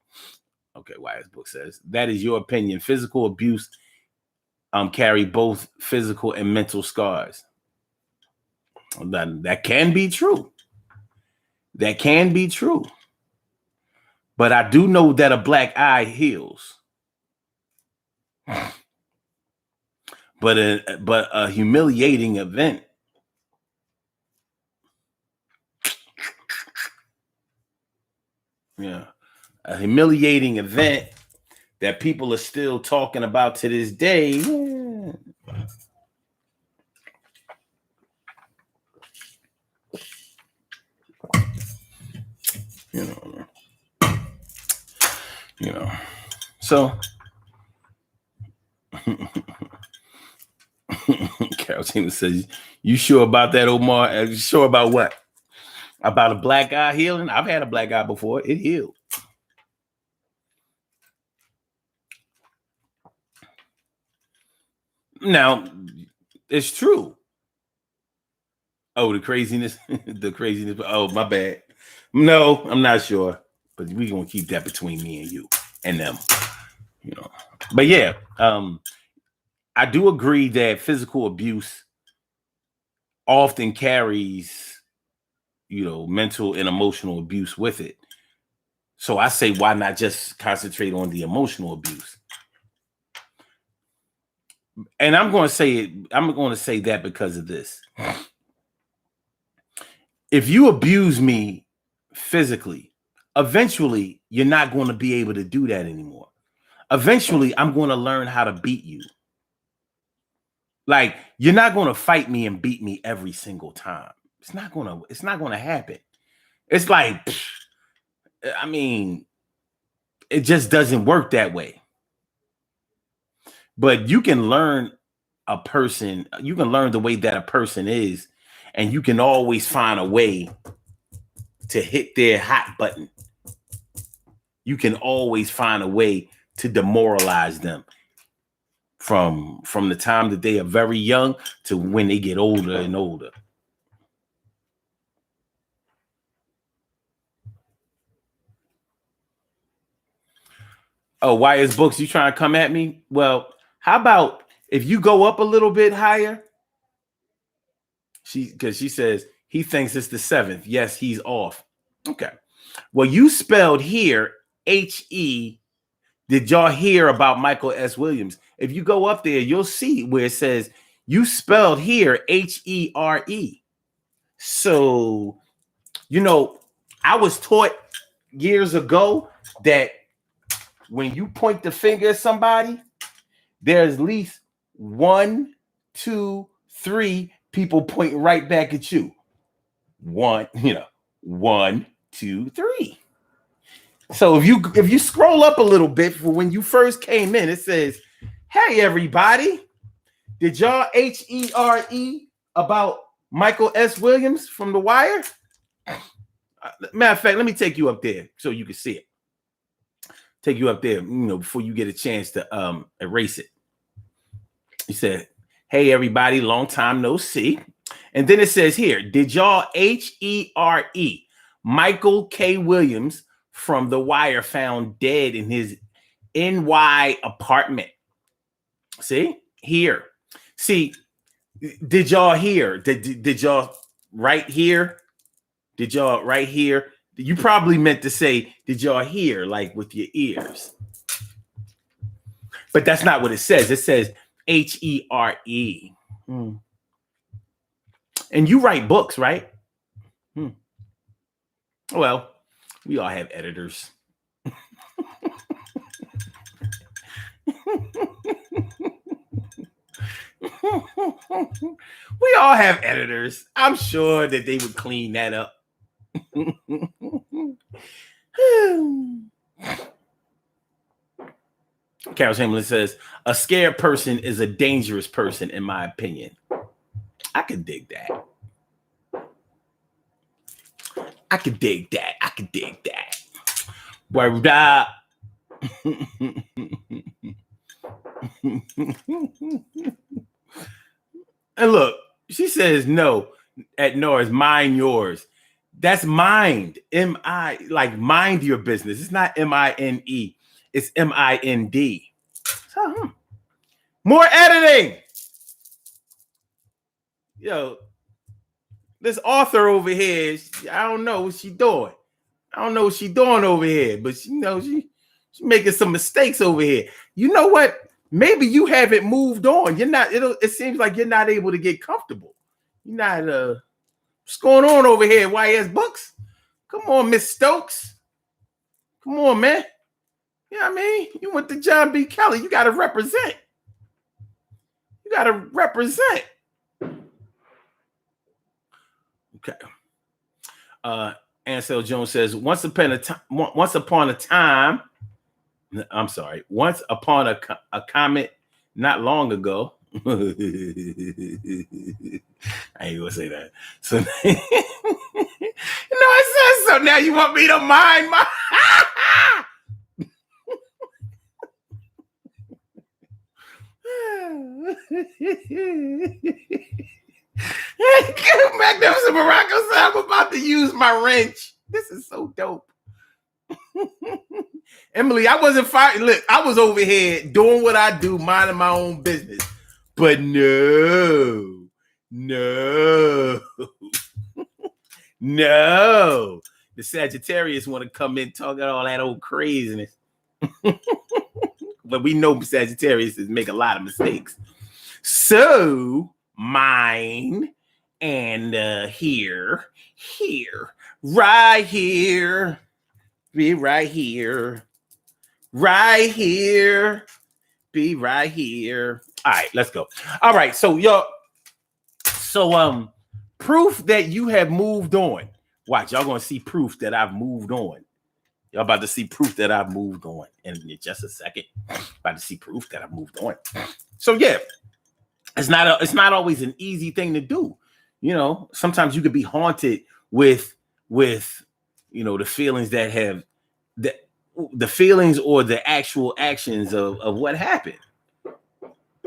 Okay, Wyatt's book says that is your opinion. Physical abuse carry both physical and mental scars. That can be true. That can be true. But I do know that a black eye heals. But a humiliating event. Yeah. A humiliating event that people are still talking about to this day. Yeah. You know. So Carol Tina says, you sure about that, Omar? Sure about what? About a black eye healing? I've had a black eye before. It healed. Now, it's true. Oh, the craziness. The craziness. Oh, my bad. No, I'm not sure. But we're going to keep that between me and you and them. You know. But yeah, I do agree that physical abuse often carries, mental and emotional abuse with it. So I say, why not just concentrate on the emotional abuse? And I'm going to say that because of this. If you abuse me physically, eventually you're not going to be able to do that anymore. Eventually, I'm going to learn how to beat you. Like, you're not going to fight me and beat me every single time. It's not going to happen. It's like, I mean, it just doesn't work that way. But you can learn the way that a person is, and you can always find a way to hit their hot button. You can always find a way to demoralize them from the time that they are very young to when they get older and older. Oh, why is books? You trying to come at me? Well, how about if you go up a little bit higher? Because she says he thinks it's the 7th. Yes, he's off. Okay. Well, you spelled here H-E. Did y'all hear about Michael S. Williams? If you go up there, you'll see where it says you spelled here H-E-R-E. So, I was taught years ago that when you point the finger at somebody, there's at least 1, 2, 3 people pointing right back at you. 1, 2, 3. So if you scroll up a little bit for when you first came in, it says, "Hey everybody, did y'all H-E-R-E about Michael S. Williams from The Wire?" Matter of fact, let me take you up there so you can see it. Take you up there, before you get a chance to erase it. He said, "Hey everybody, long time no see." And then it says here, "Did y'all H-E-R-E Michael K. Williams from The Wire found dead in his NY apartment?" See here. See, did y'all hear? Did y'all right here? Did y'all right here? You probably meant to say, did y'all hear, like with your ears? But that's not what it says. It says H-E-R-E. And you write books, right? Well, we all have editors. We all have editors. I'm sure that they would clean that up. Carol Chamberlain says, a scared person is a dangerous person, in my opinion. I could dig that. I could dig that. Word up. And look, she says no at Norris, mind yours. That's mind. M-I, like mind your business. It's not M-I-N-E. It's M-I-N-D. So, more editing. Yo, this author over here, I don't know what she's doing. Over here, but she making some mistakes over here. You know what? Maybe you haven't moved on. You're not. It seems like you're not able to get comfortable. You're not. What's going on over here? YS Books. Come on, Miss Stokes. Come on, man. You know what I mean? You went to John B. Kelly. You got to represent. Okay. Ansel Jones says, once upon a comment not long ago. I ain't gonna say that. So I said so. Now you want me to mind my Magnificent Morocco said, I'm about to use my wrench. This is so dope. Emily, I wasn't fighting. Look, I was over here doing what I do, minding my own business. But no. The Sagittarius want to come in talking all that old craziness. But we know Sagittarius make a lot of mistakes. So mine and here, right here, be right here, be right here. All right, let's go. All right, so proof that you have moved on. Watch, y'all gonna see proof that I've moved on. Y'all about to see proof that I've moved on in just a second. About to see proof that I've moved on. So yeah, it's not always an easy thing to do. Sometimes you could be haunted with the feelings the feelings or the actual actions of what happened.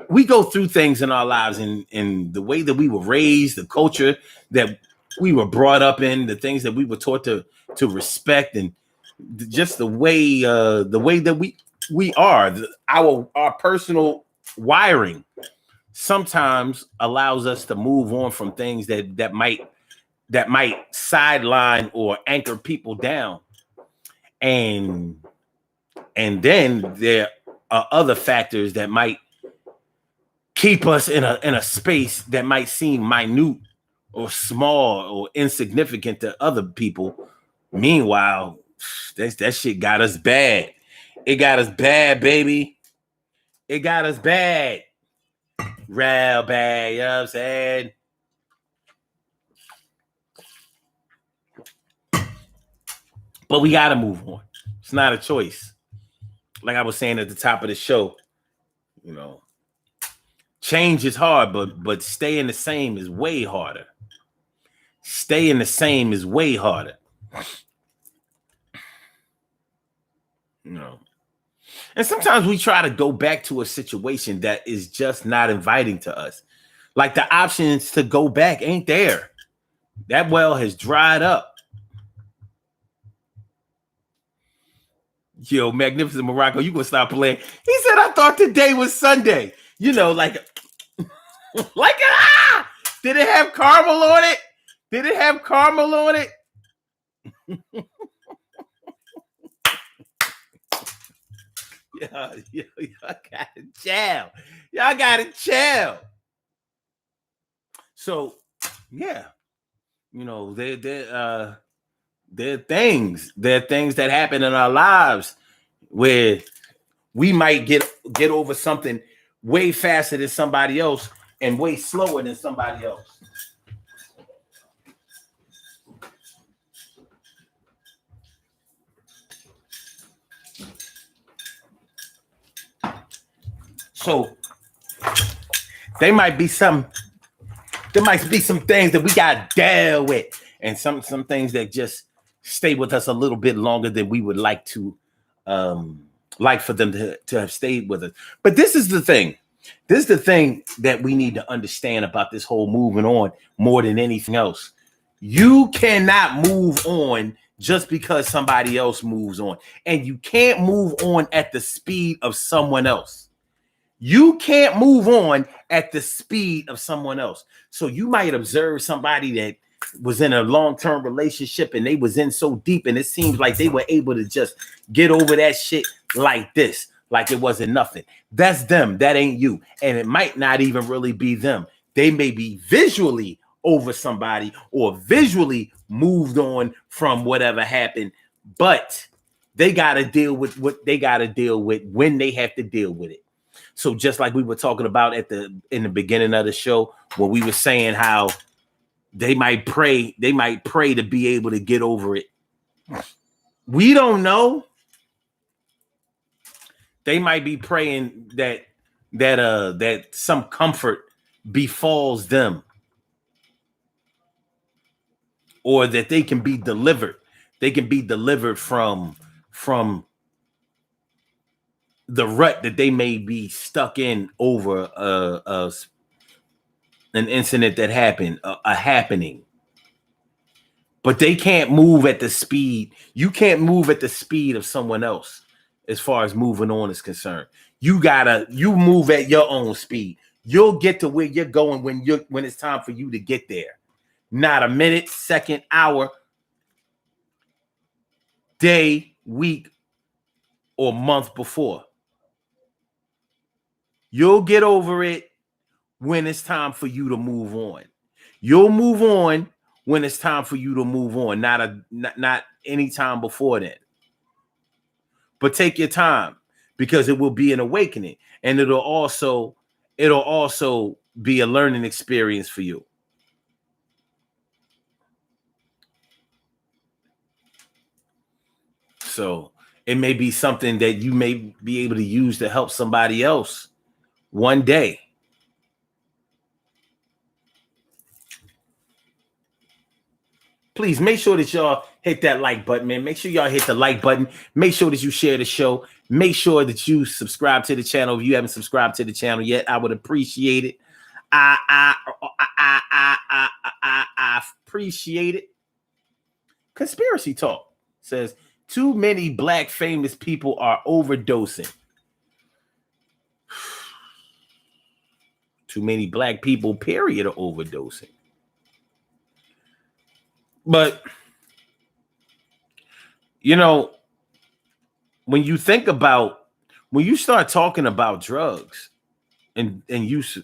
We go through things in our lives in the way that we were raised, the culture that we were brought up in, the things that we were taught to respect, and just the way that we are, our personal wiring sometimes allows us to move on from things that might sideline or anchor people down, and then there are other factors that might keep us in a space that might seem minute or small or insignificant to other people. Meanwhile, that shit got us bad. It got us bad, baby. It got us bad. Real bad, you know what I'm saying? But we got to move on. It's not a choice. Like I was saying at the top of the show, change is hard, but staying the same is way harder. And sometimes we try to go back to a situation that is just not inviting to us. Like the options to go back ain't there. That well has dried up. Yo, Magnificent Morocco, you gonna stop playing. He said, I thought today was Sunday. Did it have caramel on it? Y'all gotta chill. So, yeah, there are things that happen in our lives where we might get over something way faster than somebody else, and way slower than somebody else. So there might be some things that we got to deal with, and some things that just stay with us a little bit longer than we would like to, like for them to have stayed with us. But this is the thing. This is the thing that we need to understand about this whole moving on more than anything else. You cannot move on just because somebody else moves on, and you can't move on at the speed of someone else. You can't move on at the speed of someone else. So you might observe somebody that was in a long-term relationship and they was in so deep, and it seems like they were able to just get over that shit like this, like it wasn't nothing. That's them. That ain't you. And it might not even really be them. They may be visually over somebody or visually moved on from whatever happened, but they got to deal with what they got to deal with when they have to deal with it. So just like we were talking about in the beginning of the show, where we were saying how they might pray to be able to get over it. We don't know. They might be praying that some comfort befalls them, or that they can be delivered. They can be delivered from the rut that they may be stuck in over an incident that happened, a happening. But they can't move at the speed. You can't move at the speed of someone else as far as moving on is concerned. You move at your own speed. You'll get to where you're going when it's time for you to get there. Not a minute, second, hour, day, week, or month before. You'll get over it when it's time for you to move on. You'll move on when it's time for you to move on, not any time before then. But take your time, because it will be an awakening, and it'll also be a learning experience for you. So it may be something that you may be able to use to help somebody else one day. Please make sure that y'all hit that like button, man. Make sure y'all hit the like button. Make sure that you share the show. Make sure that you subscribe to the channel. If you haven't subscribed to the channel yet, I would appreciate it. I appreciate it. Conspiracy Talk says too many black famous people are overdosing. Too many black people, period, are overdosing. But, you know, when you start talking about drugs and use,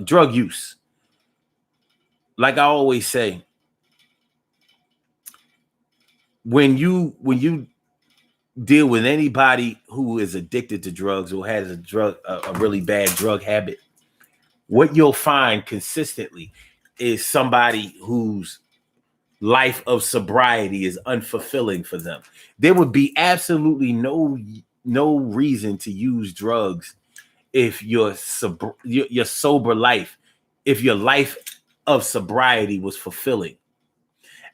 drug use, like I always say, when you deal with anybody who is addicted to drugs or has a really bad drug habit, what you'll find consistently is somebody whose life of sobriety is unfulfilling for them. There would be absolutely no reason to use drugs if your sober life, if your life of sobriety was fulfilling.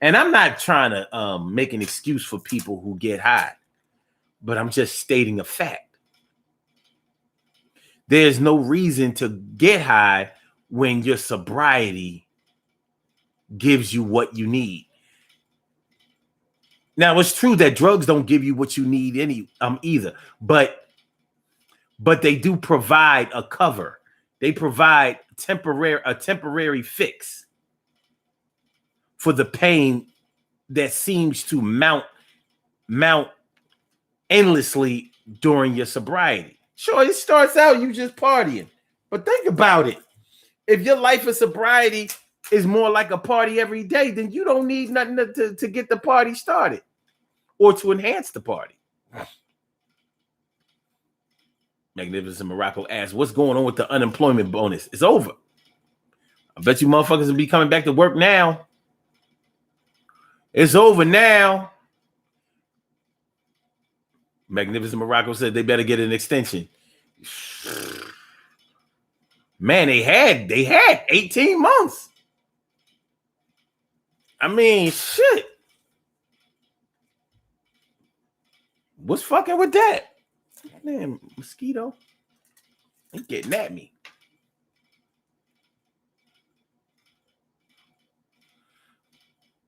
And I'm not trying to make an excuse for people who get high, but I'm just stating a fact. There's no reason to get high when your sobriety gives you what you need. Now, it's true that drugs don't give you what you need either, but they do provide a cover. They provide a temporary fix for the pain that seems to mount endlessly during your sobriety. Sure, it starts out you just partying, but think about it. If your life of sobriety is more like a party every day, then you don't need nothing to get the party started or to enhance the party. Magnificent Morocco asks, what's going on with the unemployment bonus? It's over. I bet you motherfuckers will be coming back to work now. It's over now. Magnificent Morocco said they better get an extension. Man, they had 18 months. I mean, shit. What's fucking with that? Man, mosquito. He getting at me.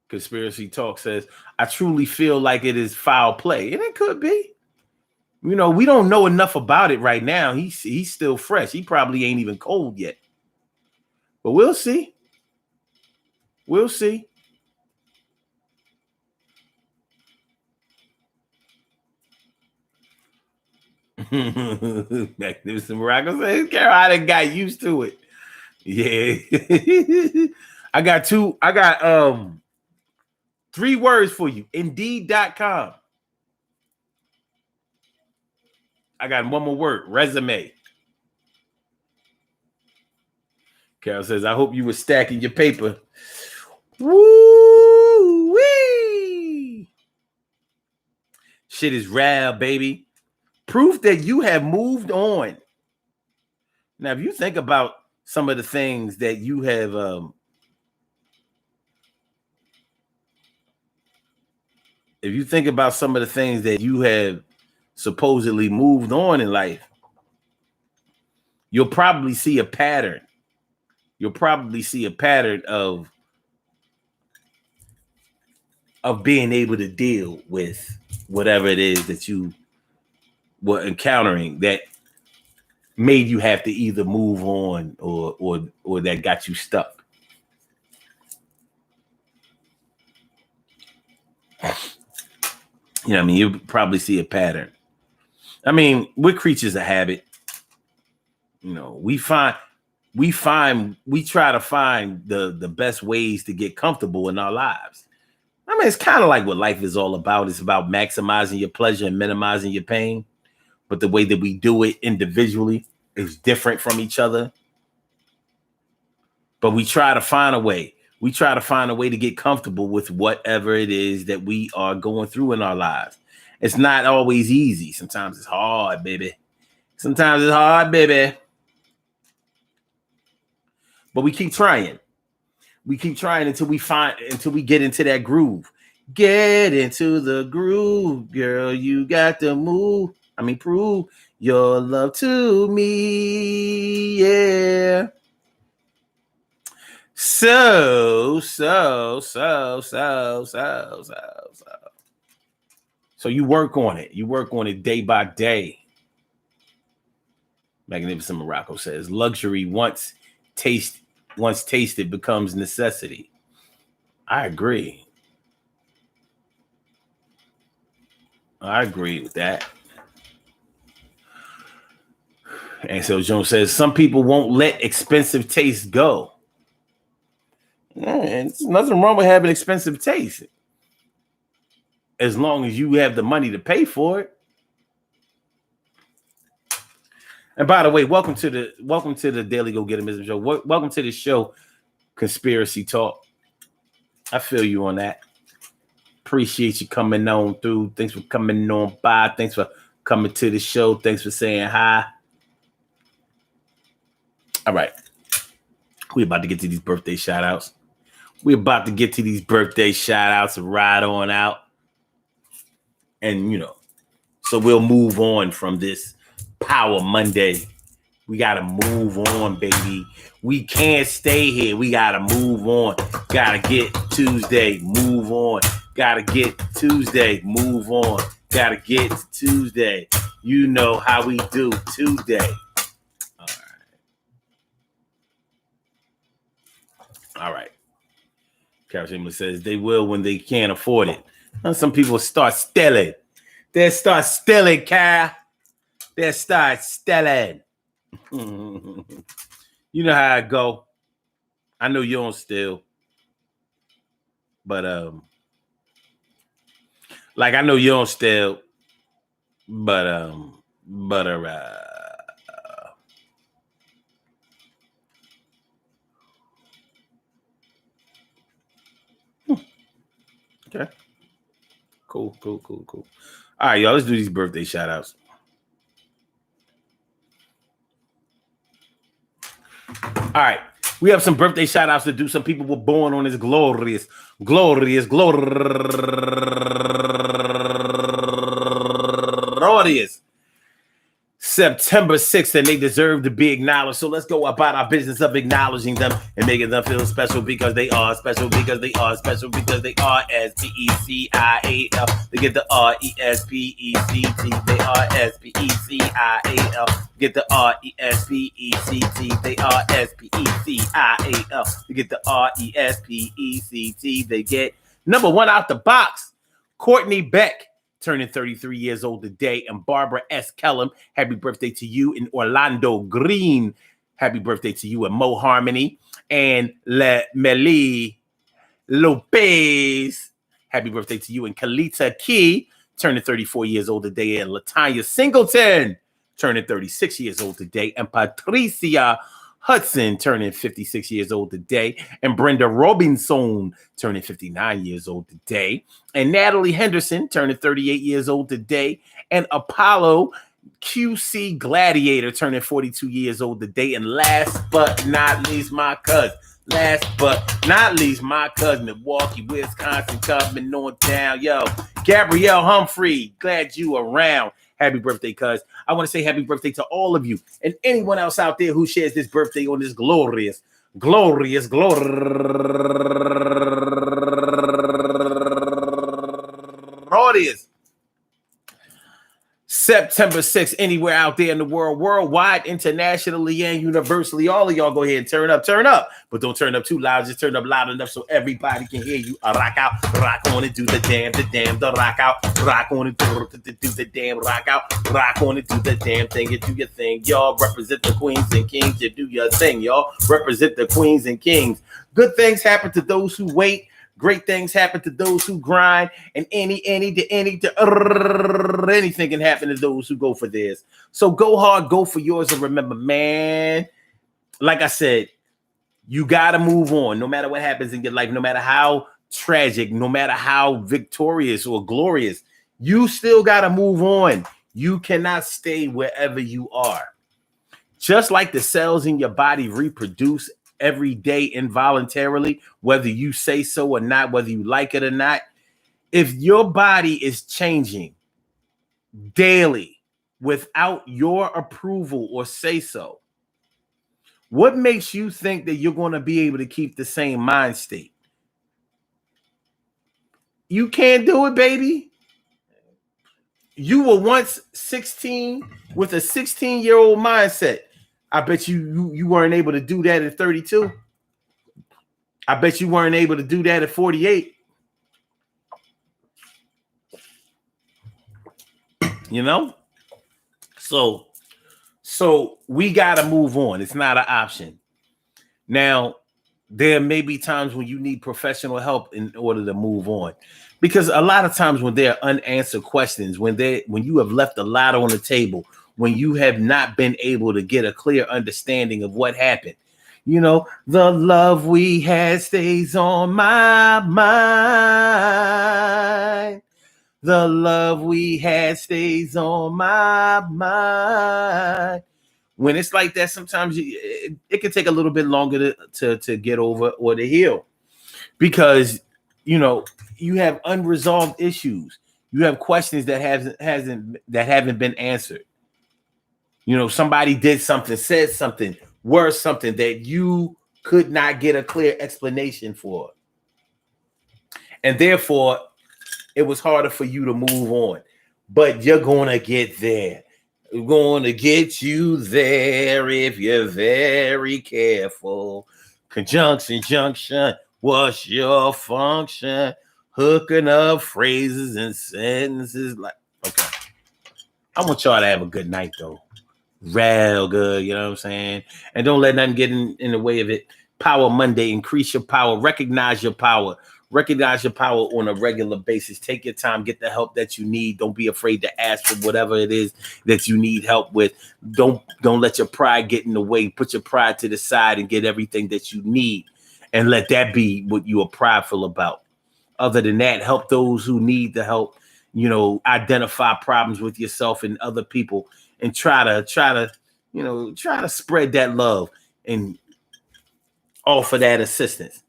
Conspiracy Talk says, I truly feel like it is foul play. And it could be. You know, we don't know enough about it right now. He's still fresh. He probably ain't even cold yet. But we'll see. We'll see. Magnificent Morocco says, Carol, I done got used to it. Yeah. I got 3 words for you. Indeed.com. I got one more word. Resume. Carol says, I hope you were stacking your paper. Woo-wee. Shit is rare, baby. Proof that you have moved on. Now, if you think about some of the things that you have if you think about some of the things that you have supposedly moved on in life, you'll probably see a pattern. You'll probably see a pattern of being able to deal with whatever it is that you were encountering that made you have to either move on or that got you stuck. You know what I mean? You'll probably see a pattern. I mean, we're creatures of habit. You know, we try to find the best ways to get comfortable in our lives. I mean, it's kind of like what life is all about. It's about maximizing your pleasure and minimizing your pain. But the way that we do it individually is different from each other. But we try to find a way. We try to find a way to get comfortable with whatever it is that we are going through in our lives. It's not always easy. Sometimes it's hard, baby. Sometimes it's hard, baby. But we keep trying. We keep trying until we get into that groove. Get into the groove, girl. You got to move. I mean, prove your love to me. Yeah. So you work on it. You work on it day by day. Magnificent Morocco says, luxury once tasted becomes necessity. I agree. I agree with that. And so Jones says, some people won't let expensive taste go. There's nothing wrong with having expensive taste, as long as you have the money to pay for it. And by the way, welcome to the Daily Go Get 'Em Show. Welcome to the show, Conspiracy Talk. I feel you on that. Appreciate you coming on through. Thanks for coming on by. Thanks for coming to the show. Thanks for saying hi. All right. We're about to get to these birthday shout outs. And ride on out. And, you know, so we'll move on from this Power Monday. We got to move on, baby. We can't stay here. We got to move on. Got to get Tuesday. Move on. Got to get Tuesday. Move on. Got to get Tuesday. You know how we do today. All right. Carol Chamberlain says they will when they can't afford it. And some people start stealing. They'll start stealing, Carol. They'll start stealing. You know how I go. I know you don't steal. But like I know you don't steal. But Okay. Cool. All right, y'all. Let's do these birthday shout outs. All right. We have some birthday shout outs to do. Some people were born on this glorious September 6th, and they deserve to be acknowledged. So let's go about our business of acknowledging them and making them feel special because they are special, because they are special, because they are S-P-E-C-I-A-L. They get the R-E-S-P-E-C-T. They are S-P-E-C-I-A-l. Get the R-E-S-P-E-C-T. They are S-P-E-C-I-A-l. They get the R-E-S-P-E-C-T. They get number one out the box, Courtney Beck, turning 33 years old today, and Barbara S. Kellum, happy birthday to you. In Orlando Green, happy birthday to you. And Mo Harmony and Meli Lopez, happy birthday to you. And Kalita Key, turning 34 years old today, and Latanya Singleton, turning 36 years old today, and Patricia Hudson, turning 56 years old today, and Brenda Robinson, turning 59 years old today, and Natalie Henderson, turning 38 years old today, and Apollo QC Gladiator, turning 42 years old today, and last but not least, my cousin, Milwaukee, Wisconsin, coming on down, yo, Gabrielle Humphrey, glad you around. Happy birthday, cuz. I want to say happy birthday to all of you and anyone else out there who shares this birthday on this glorious. September 6th, anywhere out there in the world, worldwide, internationally, and universally. All of y'all go ahead and turn up. But don't turn up too loud. Just turn up loud enough so everybody can hear you. Rock out, rock on and do the damn, the rock out. Rock on and do the damn, rock out. Rock on and do the damn thing. You do your thing, y'all. Represent the queens and kings. You do your thing, y'all. Represent the queens and kings. Good things happen to those who wait. Great things happen to those who grind, and anything can happen to those who go for theirs. So go hard, go for yours, and remember, man, like I said, you got to move on no matter what happens in your life, no matter how tragic, no matter how victorious or glorious, you still got to move on. You cannot stay wherever you are. Just like the cells in your body reproduce every day involuntarily, whether you say so or not, whether you like it or not, if your body is changing daily without your approval or say so, what makes you think that you're going to be able to keep the same mind state? You can't do it, baby. You were once 16 with a 16-year-old mindset. I bet you weren't able to do that at 32. I bet you weren't able to do that at 48. You know? So we got to move on. It's not an option. Now, there may be times when you need professional help in order to move on. Because a lot of times when there are unanswered questions, when you have left a lot on the table, when you have not been able to get a clear understanding of what happened. You know, the love we had stays on my mind. The love we had stays on my mind. When it's like that, sometimes it can take a little bit longer to get over or to heal. Because, you know, you have unresolved issues. You have questions that haven't been answered. You know, somebody did something, said something, worse something that you could not get a clear explanation for. And therefore, it was harder for you to move on. But you're going to get there. We're going to get you there if you're very careful. Conjunction, junction, what's your function? Hooking up phrases and sentences like, okay. I want y'all to have a good night, though. Real good, you know what I'm saying? And don't let nothing get in the way of it. Power Monday, increase your power, recognize your power on a regular basis. Take your time, get the help that you need. Don't be afraid to ask for whatever it is that you need help with. Don't let your pride get in the way. Put your pride to the side and get everything that you need, and let that be what you are prideful about. other than that, help those who need the help. Identify problems with yourself and other people, and try to spread that love and offer that assistance.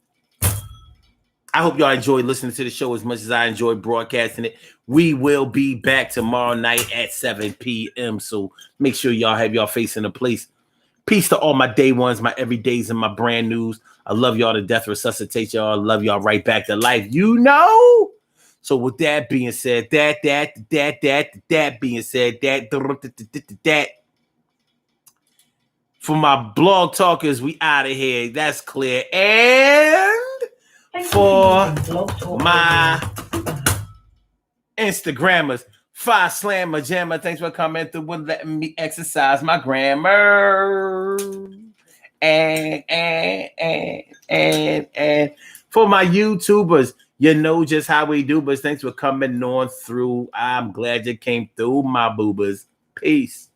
I hope y'all enjoyed listening to the show as much as I enjoyed broadcasting it. We will be back tomorrow night at 7 p.m. So make sure y'all have y'all face in a place. Peace to all my day ones, my everydays, and my brand news. I love y'all to death. Resuscitate y'all. I love y'all right back to life. So with that being said, that being said, that. For my blog talkers, we out of here. That's clear. And for my Instagrammers, Five Slammer Jammer, thanks for coming through and letting me exercise my grammar. And for my YouTubers, you know just how we do, but thanks for coming on through. I'm glad you came through, my boobas. Peace.